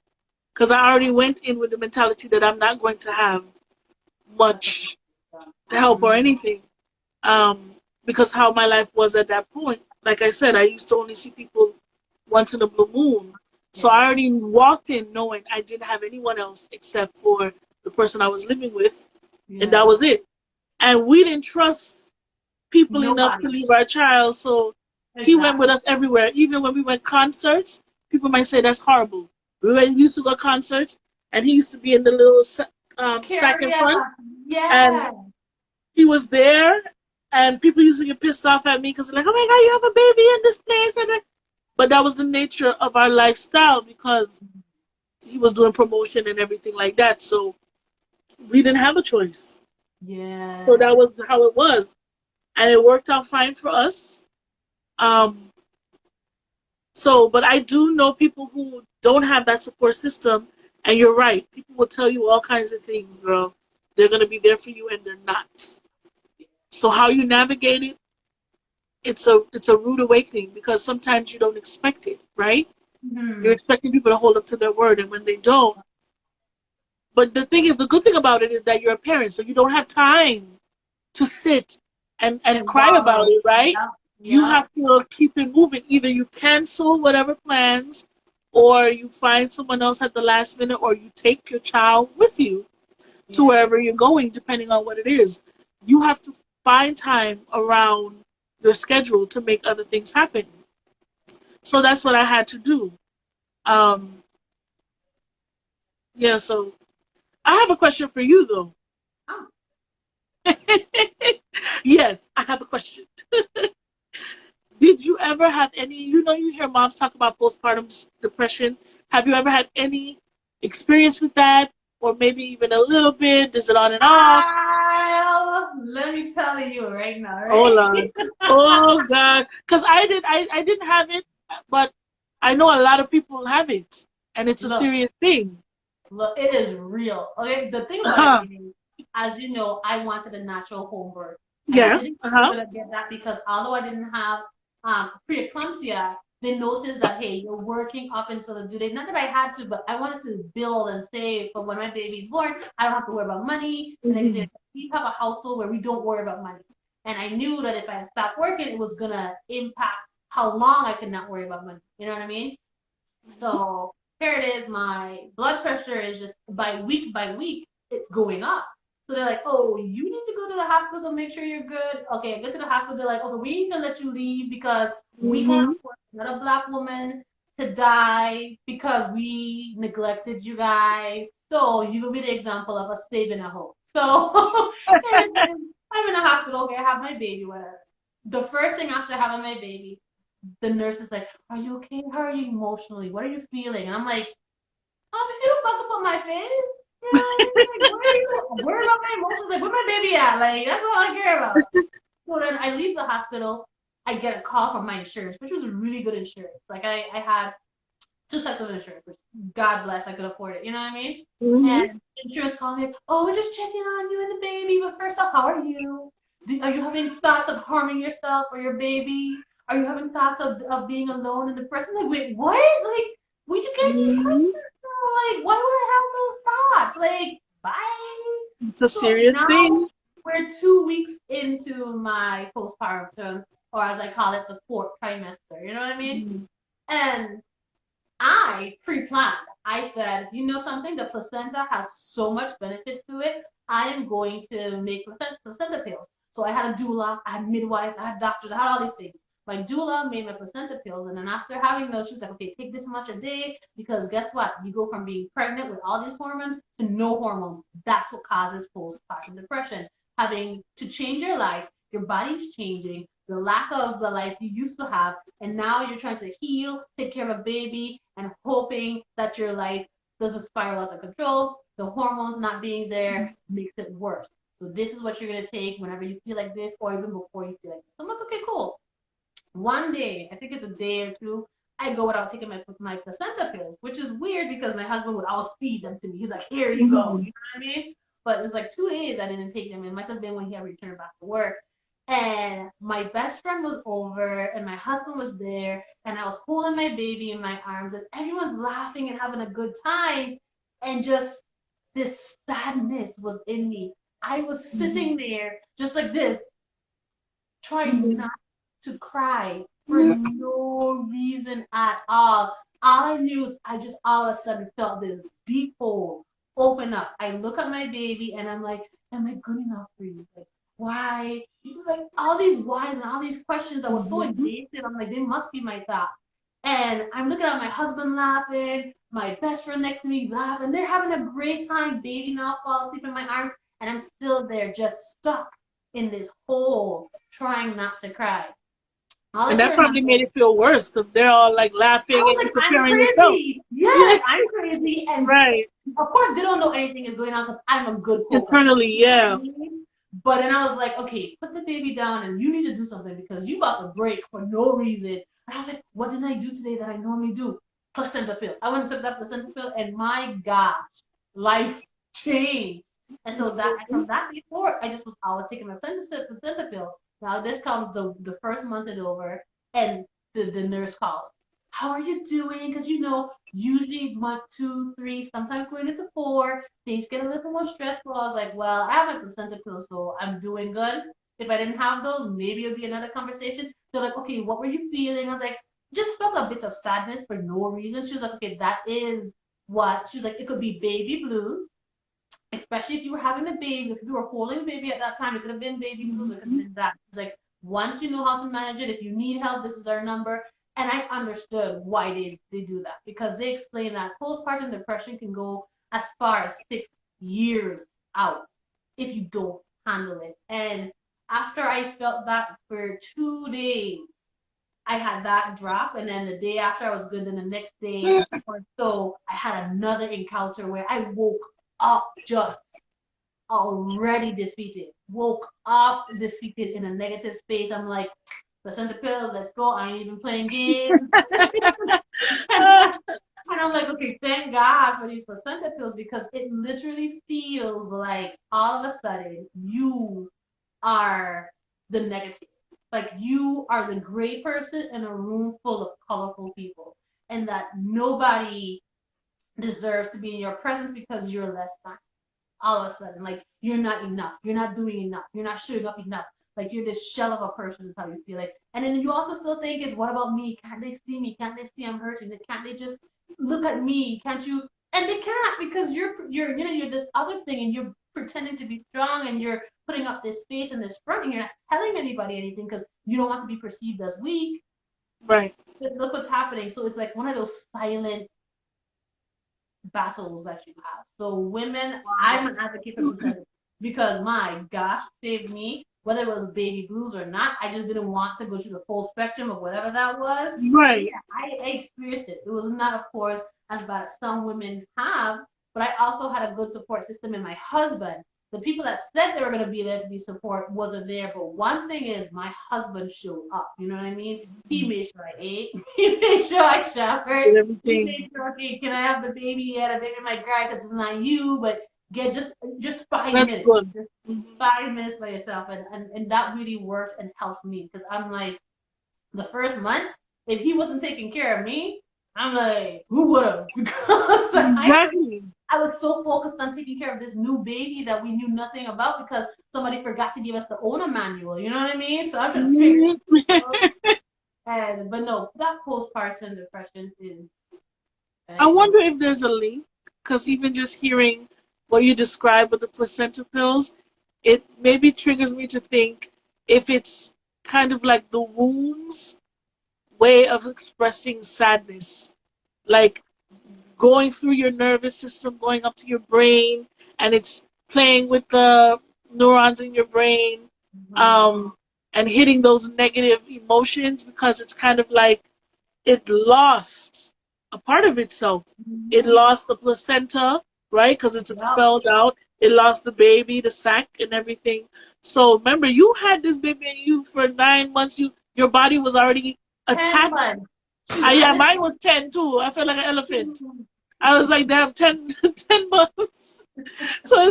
because I already went in with the mentality that I'm not going to have A support much system. help or anything. Because how my life was at that point. Like I said, I used to only see people once in a blue moon. So Yeah. I already walked in knowing I didn't have anyone else except for the person I was living with, and that Yeah. was it. And we didn't trust people enough to Nobody. leave our child, so he went with Exactly. us everywhere. Even when we went concerts, people might say that's horrible. We used to go concerts, and he used to be in the little sack Carry in front, on. and Yeah. he was there, and people used to get pissed off at me because they're like, "Oh my God, you have a baby in this place!" But that was the nature of our lifestyle because he was doing promotion and everything like that. So we didn't have a choice. So that Yeah. was how it was, and it worked out fine for us. Um, but I do know people who don't have that support system, and you're right. People will tell you all kinds of things, girl. They're gonna be there for you, and they're not. So how you navigate it, it's a rude awakening because sometimes you don't expect it, right? You're Mm-hmm. expecting people to hold up to their word, and when they don't, but the thing is, the good thing about it is that you're a parent, so you don't have time to sit and And cry about wallow. it, right? Yep. You Yep. have to keep it moving. Either you cancel whatever plans, or you find someone else at the last minute, or you take your child with you to Yeah. wherever you're going, depending on what it is. You have to find time around your schedule to make other things happen. So that's what I had to do. Um, yeah, so I have a question for you though. Oh, Yes, I have a question. Did you ever have any, you hear moms talk about postpartum depression. Have you ever had any experience with that? Or maybe even a little bit? Is it on and off? let me tell you right now, Oh, right? Lord. Oh, God. Because I didn't have it, but I know a lot of people have it. And it's a Look, serious thing. look, it is real. Okay, the thing about it Uh-huh. is, as you know, I wanted a natural home birth. I Yeah. didn't Uh-huh. able to get that because although I didn't have preeclampsia, they noticed that hey, you're working up until the due date. Not that I had to, but I wanted to build and save for when my baby's born. I don't have to worry about money and Mm-hmm. everything. We have a household where we don't worry about money, and I knew that if I stopped working, it was gonna impact how long I could not worry about money. You know what I mean? So here it is. My blood pressure is just by week, it's going up. So they're like, oh, you need to go to the hospital, make sure you're good. Okay, I get to the hospital. They're like, okay, we need to let you leave because we can't Mm-hmm. afford another black woman to die because we neglected you guys. So you will be the example of us saving a home. So here it is. I'm in the hospital. Okay, I have my baby, whatever. The first thing after having my baby, the nurse is like, "Are you okay? How are you emotionally? What are you feeling?" And I'm like, if you don't fuck up on my face, you know what I mean? Like, what are you worried about my emotions? Like, where my baby at? Like, that's all I care about. So then I leave the hospital. I get a call from my insurance, which was really good insurance. Like, I had two sets of insurance, which God bless, I could afford it. You know what I mean? Mm-hmm. And insurance called me, oh, we're just checking on you and the baby. But first off, how are you? Are you having thoughts of harming yourself or your baby? Are you having thoughts of being alone and depressed? I'm like, wait, what? Like, will you get these Mm-hmm. questions? Like, why would I have those thoughts? Like, bye. It's a So serious now thing. we're 2 weeks into my postpartum, or as I call it, the fourth trimester. You know what I mean? Mm-hmm. And I pre-planned. I said, you know something, the placenta has so much benefits to it. I am going to make placenta pills. So I had a doula, I had midwives, I had doctors, I had all these things. My doula made my placenta pills, and then after having those, she's like, okay, take this much a day because guess what? You go from being pregnant with all these hormones to no hormones. That's what causes postpartum depression. Having to change your life, your body's changing, the lack of the life you used to have, and now you're trying to heal, take care of a baby, and hoping that your life doesn't spiral out of control. The hormones not being there makes it worse. So this is what you're gonna take whenever you feel like this, or even before you feel like this. So I'm like, okay, cool. One day, I think it's a day or two, I go without taking my placenta pills, which is weird because my husband would always feed them to me. He's like, here you go. Mm-hmm. You know what I mean? But it was like 2 days I didn't take them. It might have been when he had returned back to work. And my best friend was over and my husband was there and I was holding my baby in my arms and everyone's laughing and having a good time. And just this sadness was in me. I was sitting there just like this, trying Mm-hmm. not to cry for no reason at all. All I knew is I just all of a sudden felt this deep hole open up. I look at my baby and I'm like, am I good enough for you? Like, why? Like all these whys and all these questions that was so Mm-hmm. invasive. I'm like, they must be my thought. And I'm looking at my husband laughing, my best friend next to me laughing. They're having a great time. Baby now falls asleep in my arms, and I'm still there, just stuck in this hole, trying not to cry. All I And could that probably remember, made it feel worse because they're all like I laughing was and like, you're I'm preparing yourself. crazy. Yeah, Yes, I'm crazy. And right. of course, they don't know anything is going on because I'm a good co-parent. Internally, yeah. But then I was like, okay, put the baby down and you need to do something because you about to break for no reason. And I was like, what did I do today that I normally do? Placenta pill. I went and took that placenta pill, and my gosh, life changed. And so that from that day forward, I just was always taking my placenta pill. Now this comes the first month is over, and the nurse calls. How are you doing? Because usually month 2, 3, sometimes going into 4, things get a little more stressful. I was like, well, I have my placenta pill, so I'm doing good. If I didn't have those, maybe it would be another conversation. They're like, okay, what were you feeling? I was like, just felt a bit of sadness for no reason. She was like, okay, that is what. She was like, it could be baby blues, especially if you were having a baby. If you were holding a baby at that time, it could have been baby blues. It could have Mm-hmm. been that. It's like, once you know how to manage it, if you need help, this is our number. And I understood why they do that, because they explain that postpartum depression can go as far as 6 years out if you don't handle it. And after I felt that for 2 days, I had that drop, and then the day after I was good. Then the next day or so, I had another encounter where I woke up just already defeated. Woke up defeated in a negative space. I'm like, placenta pill, let's go. I ain't even playing games. And I'm like, okay, thank God for these placenta pills, because it literally feels like all of a sudden you are the negative. Like you are the gray person in a room full of colorful people, and that nobody deserves to be in your presence because you're less than. All of a sudden, like you're not enough, you're not doing enough, you're not showing up enough. Like you're this shell of a person is how you feel like. And then you also still think is, what about me? Can't they see me? Can't they see I'm hurting? Can't they just look at me? Can't you? And they can't, because you're this other thing, and you're pretending to be strong, and you're putting up this face and this front, and you're not telling anybody anything because you don't want to be perceived as weak. Right. But look what's happening. So it's like one of those silent battles that you have. So women, I'm an advocate for placenta, because my gosh, save me. Whether it was baby blues or not, I just didn't want to go through the full spectrum of whatever that was. Right. Yeah, I experienced it. It was not, of course, as bad as some women have, but I also had a good support system in my husband. The people that said they were going to be there to be support wasn't there. But one thing is, my husband showed up. You know what I mean? He made sure I ate. He made sure I showered. He made sure, okay, can I have the baby? Yeah, the baby might cry because it's not you, but get just 5 minutes. Good. Just 5 minutes by yourself. And that really worked and helped me, because I'm like, the first month, if he wasn't taking care of me, I'm like, who would have? Because exactly. I was so focused on taking care of this new baby that we knew nothing about, because somebody forgot to give us the owner manual. You know what I mean? So I'm trying to figure it out. But no, that postpartum depression is. I wonder if there's a link, because even just hearing what you described with the placenta pills, it maybe triggers me to think if it's kind of like the womb's way of expressing sadness, like going through your nervous system, going up to your brain, and it's playing with the neurons in your brain, and hitting those negative emotions, because it's kind of like it lost a part of itself. It lost the placenta, right? Because it's expelled out. It lost the baby, the sac, and everything. So remember, you had this baby in you for 9 months. Your body was already attached. Yeah, mine was 10 too. I felt like an elephant. I was like, damn, 10 months. So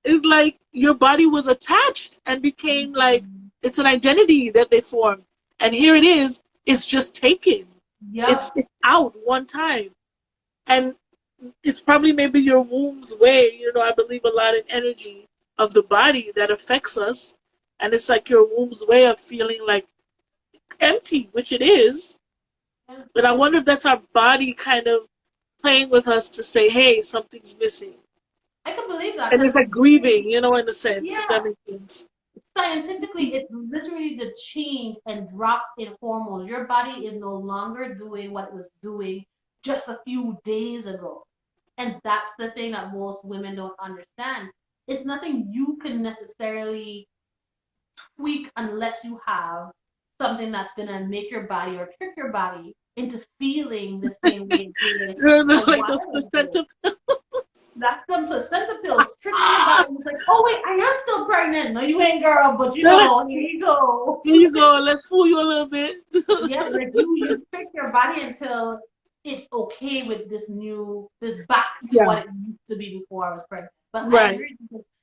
it's like your body was attached and became like, it's an identity that they formed. And here it is, it's just taken. It's out one time. And it's probably maybe your womb's way, I believe a lot in energy of the body that affects us. And it's like your womb's way of feeling like empty, which it is. But I wonder if that's our body kind of playing with us to say, hey, something's missing. I can believe that. And it's like grieving, in a sense. Yeah. That makes sense. Scientifically, it's literally the change and drop in hormones. Your body is no longer doing what it was doing just a few days ago. And that's the thing that most women don't understand. It's nothing you can necessarily tweak unless you have something that's going to make your body or trick your body into feeling the same way. Like those placenta pills. That's some placenta pills tricking your body. It's like, oh wait, I am still pregnant. No, you ain't, girl, but here you go. Here you go. Let's fool you a little bit. Yeah, like you trick your body until it's okay with this back to what it used to be before I was pregnant. But I agree,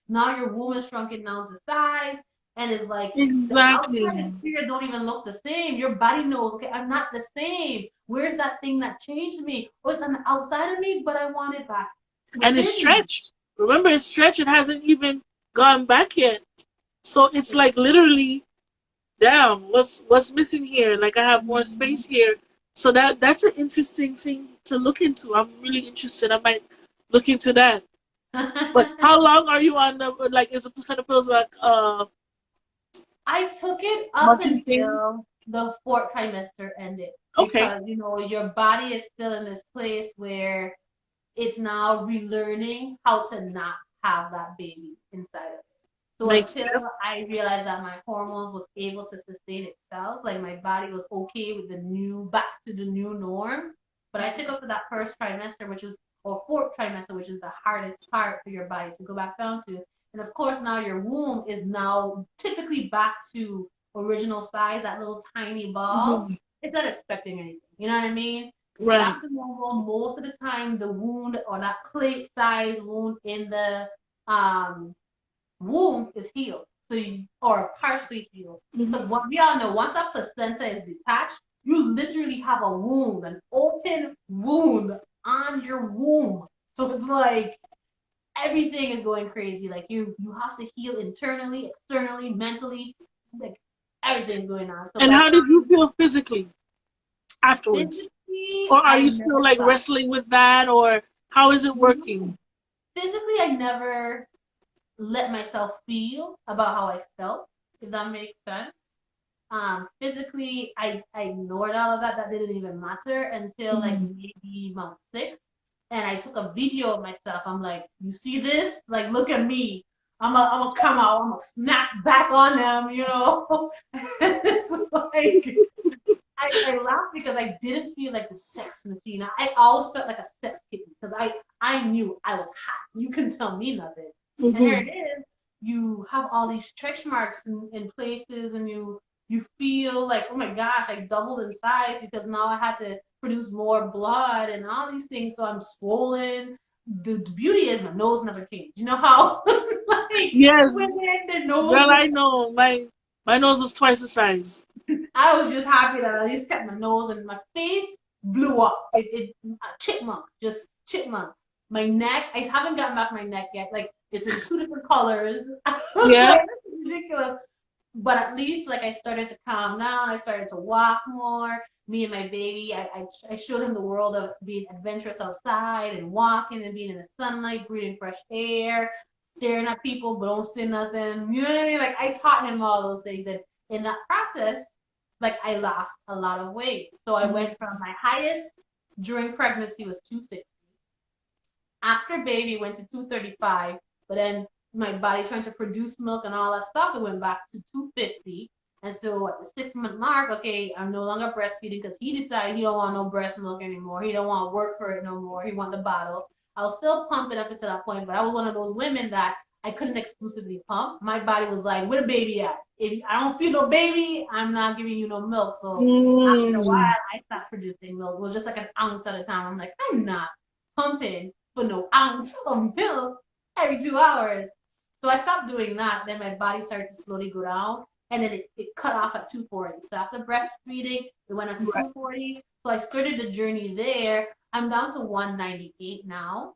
now your womb is shrunken down to size, and it's like the outside and period don't even look the same. Your body knows, okay, I'm not the same. Where's that thing that changed me? Oh, it's on the outside of me, but I want it back. And it's stretched. Remember, it's stretched. It hasn't even gone back yet. So it's like literally, damn, what's missing here? Like I have more space here. So that's an interesting thing to look into. I'm really interested. I might look into that. But how long are you on is the placenta pills like I took it up until the fourth trimester ended Okay. because your body is still in this place where it's now relearning how to not have that baby inside of it. So Makes until sense. I realized that my hormones was able to sustain itself, like my body was okay with the new back to the new norm. But I took up to that first trimester, which is or fourth trimester, which is the hardest part for your body to go back down to. And of course, now your womb is now typically back to original size, that little tiny ball. Hmm. It's not expecting anything. You know what I mean? It's Right. back to normal. Most of the time, the wound or that plate size wound in the womb is healed. Or partially healed. Because Hmm. what we all know, once that placenta is detached, you literally have a wound, an open wound on your womb. So it's like everything is going crazy. Like you have to heal internally, externally, mentally. Like everything's going on. So And by the how did you time feel physically afterwards? physically, Or are I you still never like felt. wrestling with that, or how is it working? Physically, I never let myself feel about how I felt, if that makes sense. Physically, I ignored all of that. That didn't even matter until like Mhm. maybe month 6. And I took a video of myself. I'm like, you see this? Like, look at me. I'm a come out. I'm gonna snap back on them. It's like I laughed because I didn't feel like the sex machine. I always felt like a sex kitten because I knew I was hot. You couldn't tell me nothing. And here Mhm. it is. You have all these stretch marks in places, and you feel like, oh my gosh, I doubled in size because now I had to produce more blood and all these things. So I'm swollen. The beauty is my nose never changed. You know how like Yes, women, their nose girl, just I know. My nose was twice the size. I was just happy that at least kept my nose and my face blew up. It a chipmunk, just chipmunk. My neck, I haven't gotten back my neck yet. Like it's in 2 different colors. I was Yeah. like, this is ridiculous. But at least like I started to calm down. I started to walk more. Me and my baby, I showed him the world of being adventurous outside and walking and being in the sunlight, breathing fresh air, staring at people but don't say nothing. You know what I mean? Like I taught him all those things, and in that process, like I lost a lot of weight. So I Mhm. went from my highest during pregnancy was 260. After baby went to 235, but then my body trying to produce milk and all that stuff, it went back to 250. And so at the 6 month mark, okay, I'm no longer breastfeeding because he decided he don't want no breast milk anymore. He don't want to work for it no more. He want the bottle. I was still pumping up until that point, but I was one of those women that I couldn't exclusively pump. My body was like, where the baby at? If I don't feel no baby, I'm not giving you no milk. So after a Mm. while, I stopped producing milk. It was just like an ounce at a time. I'm like, I'm not pumping for no ounce of milk every 2 hours. So I stopped doing that. Then my body started to slowly go down. And then it cut off at 240. So after breastfeeding, it went up to Right. 240. So I started the journey there. I'm down to 198 now.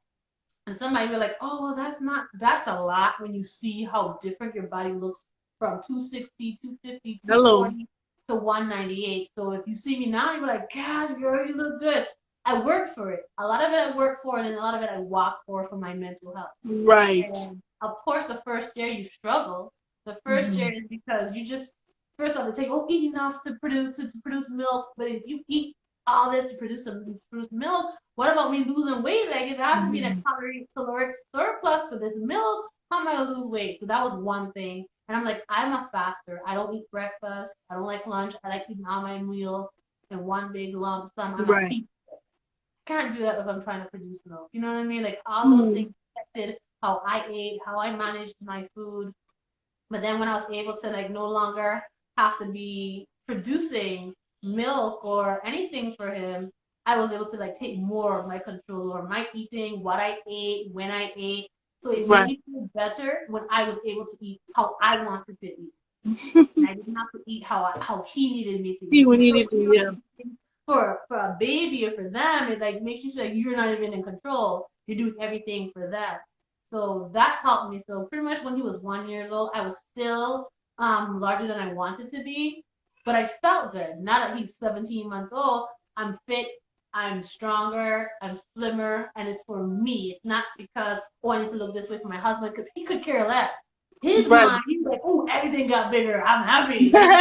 And somebody be like, oh, well, that's a lot when you see how different your body looks from 260, 250, Hello. 240 to 198. So if you see me now, you're like, gosh, girl, you look good. I worked for it. A lot of it I worked for, and then a lot of it I walked for my mental health. Right. And of course, the first year you struggle. The first Hmm. year is because you just first off they take eat enough to produce milk, but if you eat all this to produce milk, what about me losing weight? Like if I have to be in a Hmm. caloric surplus for this milk, how am I gonna lose weight? So that was one thing. And I'm like, I'm a faster. I don't eat breakfast. I don't like lunch. I like eating all my meals in one big lump sum. I'm a Right. pizza. Can't do that if I'm trying to produce milk. You know what I mean? Like all those Hmm. things affected how I ate, how I managed my food. But then when I was able to like no longer have to be producing milk or anything for him, I was able to like take more of my control over my eating, what I ate, when I ate. So it made Right. me feel better when I was able to eat how I wanted to eat. And I didn't have to eat how he needed me to He eat. would Because need it. Yeah. for a baby or for them, it like makes you feel like you're not even in control. You're doing everything for them. So that helped me. So pretty much when he was 1 years old, I was still larger than I wanted to be, but I felt good. Now that he's 17 months old, I'm fit, I'm stronger, I'm slimmer, and it's for me. It's not because, oh, I need to look this way for my husband, because he could care less. His Right. mind, he's like, oh, everything got bigger. I'm happy. And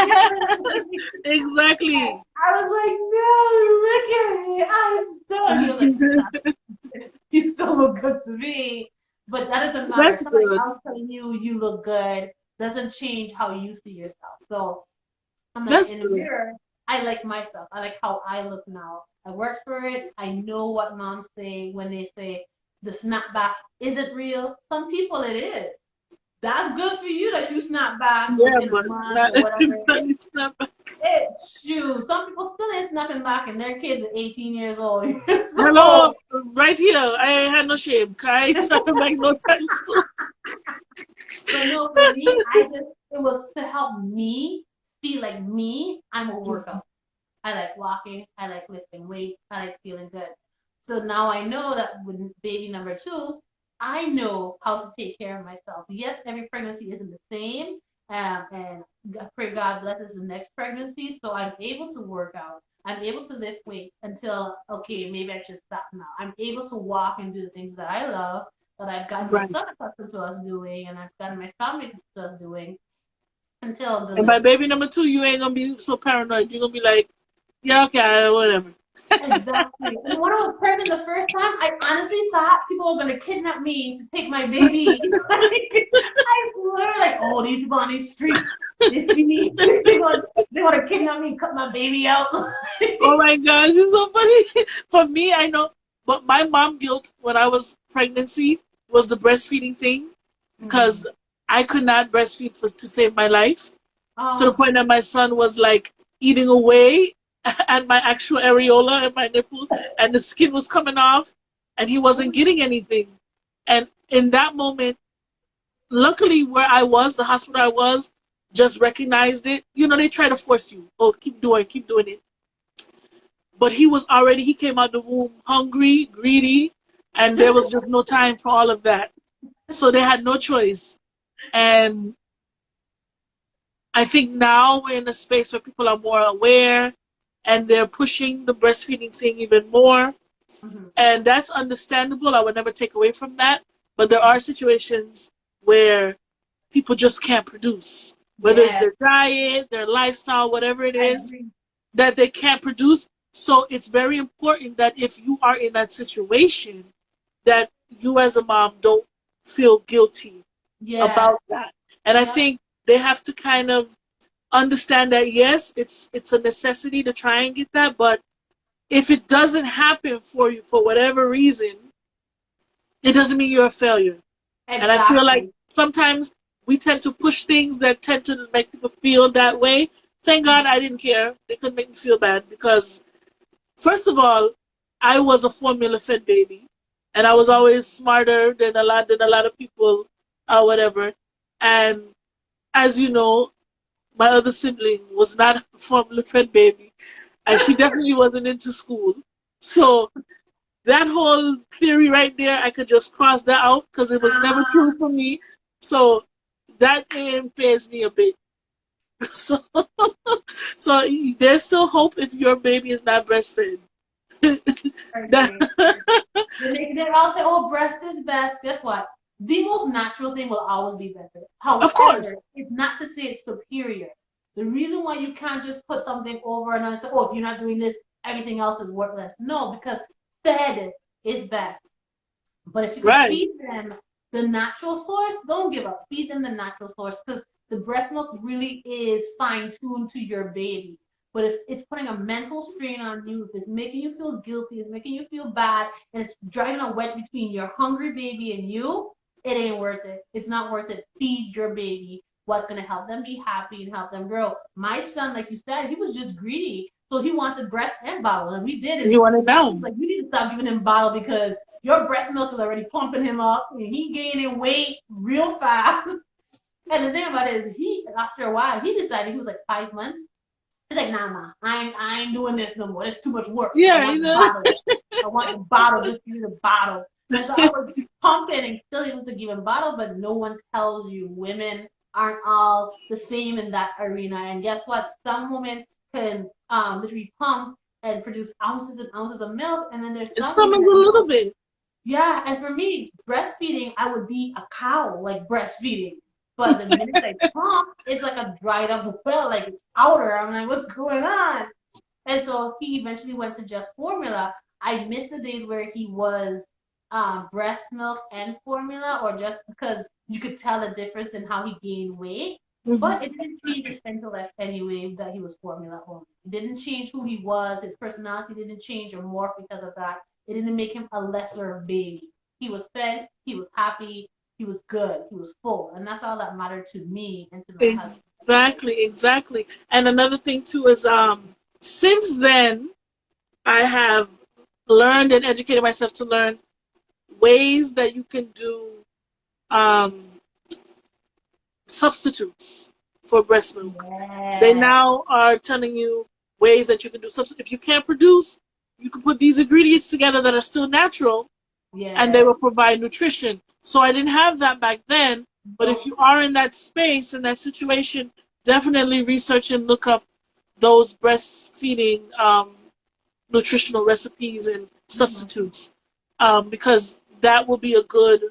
Exactly. I was like, no, look at it. I'm so. He was like, you still look good to me. But that doesn't matter. That's Somebody good. else telling you look good doesn't change how you see yourself. So I'm like, That's in the good. mirror, I like myself. I like how I look now. I worked for it. I know what moms say when they say the snapback isn't real. Some people it is. That's good for you that you snap back Yeah, within a but month not or whatever it is. it's not bad. Shoot, some people still ain't snapping back and their kids are 18 years old. Hello, So, right here. I had no shame. I started like no time soon. but no, for me, it was to help me feel like me. I'm a workout. I like walking. I like lifting weights. I like feeling good. So now I know that with baby number two, I know how to take care of myself. Yes, every pregnancy isn't the same. And I pray God blesses the next pregnancy. So I'm able to work out. I'm able to lift weights until, okay, maybe I should stop now. I'm able to walk and do the things that I love, that I've gotten my Right. son accustomed to us doing, and I've gotten my family accustomed to us doing until And by delivery. baby number two, you ain't gonna be so paranoid. You're gonna be like, yeah, okay, whatever. Exactly. And when I was pregnant the first time, I honestly thought people were gonna kidnap me to take my baby. I swear, like, oh, these people on these streets, they see me, they want to kidnap me and cut my baby out. Oh my gosh, it's so funny. For me, I know, but my mom guilt when I was pregnancy was the breastfeeding thing Mm-hmm. because I could not breastfeed to save my life to the Oh, point that my son was like eating away at my actual areola and my nipple, and the skin was coming off, and he wasn't getting anything. And in that moment, luckily, where I was, the hospital I was, just recognized it. You know, they try to force you. Oh, keep doing it. But he came out the womb hungry, greedy, and there was just no time for all of that. So they had no choice. And I think now we're in a space where people are more aware and they're pushing the breastfeeding thing even more. mm-hmm. And that's understandable. I would never take away from that. But there Mm-hmm. are situations where people just can't produce, whether it's Yeah, their diet, their lifestyle, whatever it I is, agree. that they can't produce. So it's very important that if you are in that situation, that you as a mom don't feel guilty Yeah, about that. And I yeah, think they have to kind of understand that yes, it's a necessity to try and get that, but if it doesn't happen for you for whatever reason, it doesn't mean you're a failure. And I feel like exactly. sometimes we tend to push things that tend to make people feel that way. Thank God Mm-hmm. I didn't care. They couldn't make me feel bad because, first of all, I was a formula fed baby, and I was always smarter than a lot of people, or whatever. And as you know, my other sibling was not a formula fed baby, and she definitely wasn't into school. So that whole theory right there, I could just cross that out because it was never Uh, true for me. So that didn't phase me a bit. So, so there's still hope if your baby is not breastfed. That, agree. They all say, oh, breast is best. Guess what? The most natural thing will always be better. of course, However, it's not to say it's superior. The reason why you can't just put something over and say, oh, if you're not doing this, everything else is worthless. No, because fed is best. But if you could right. feed them the natural source, don't give up. Feed them the natural source because the breast milk really is fine tuned to your baby. But if it's putting a mental strain on you, if it's making you feel guilty, it's making you feel bad, and it's driving a wedge between your hungry baby and you, it ain't worth it. It's not worth it. Feed your baby what's going to help them be happy and help them grow. My son, like you said, he was just greedy. So he wanted breast and bottle. And we did. You And want it mommy was down. like, you need to stop giving him bottle because your breast milk is already pumping him up and he gaining weight real fast. And the thing about it is he after a while he decided he was like 5 months. He's like, nah, ma, I ain't doing this no more. It's too much work. I Yeah, want the bottle. I want the bottle. Just give me the bottle. And so I was pumping and still able to give him bottle, but no one tells you women aren't all the same in that arena. And guess what? Some women can literally pump and produce ounces and ounces of milk, and then there's it some women summons a that little don't. bit. Yeah, and for me, breastfeeding, I would be a cow, like breastfeeding. But the minute I pump, it's like a dried up well, like it's powder. I'm like, what's going on? And so he eventually went to just formula. I missed the days where he was breast milk and formula, or just because you could tell the difference in how he gained weight. But it didn't change his intellect anyway that he was formula only. It didn't change who he was. His personality didn't change or morph because of that. It didn't make him a lesser baby. He was fed. He was happy. He was good. He was full. And that's all that mattered to me and to my husband. Exactly, exactly. And another thing too is since then I have learned and educated myself to learn ways that you can do um, substitutes for breast milk. Yeah. They now are telling you ways that you can do substitute. If you can't produce, you can put these ingredients together that are still natural, and they will provide nutrition. So I didn't have that back then, but if you are in that space, in that situation, definitely research and look up those breastfeeding nutritional recipes and substitutes, because that will be a good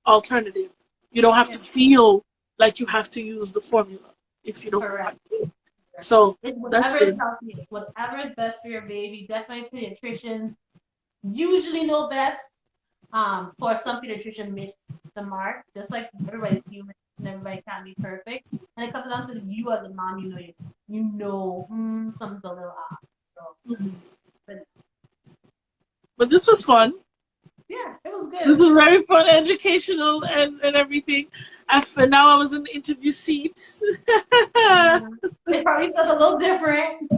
alternative. You don't have to feel like you have to use the formula if you don't want to. So that's whatever is healthy, whatever is best for your baby. Definitely pediatricians usually know best. For some pediatricians miss the mark, just like everybody's human and everybody can't be perfect. And it comes down to you as a mom. You know something's a little off. So, but this was fun. Yeah, it was good. This is very fun, educational, and everything. And now I was in the interview seat. It probably felt a little different.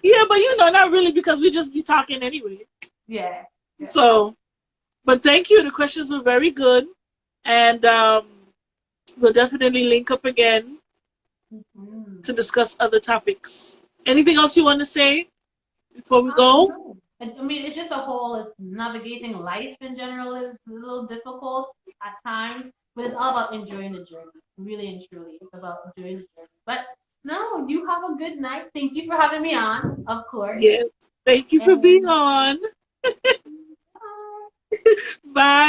Yeah, but not really, because we just be talking anyway. Yeah. So, but thank you. The questions were very good. And we'll definitely link up again to discuss other topics. Anything else you want to say before we go? I mean, it's just a whole, navigating life in general is a little difficult at times, but it's all about enjoying the journey. Really and truly, it's about enjoying the journey. But no, you have a good night. Thank you for having me on, of course. Yes. Thank you for being on. Bye.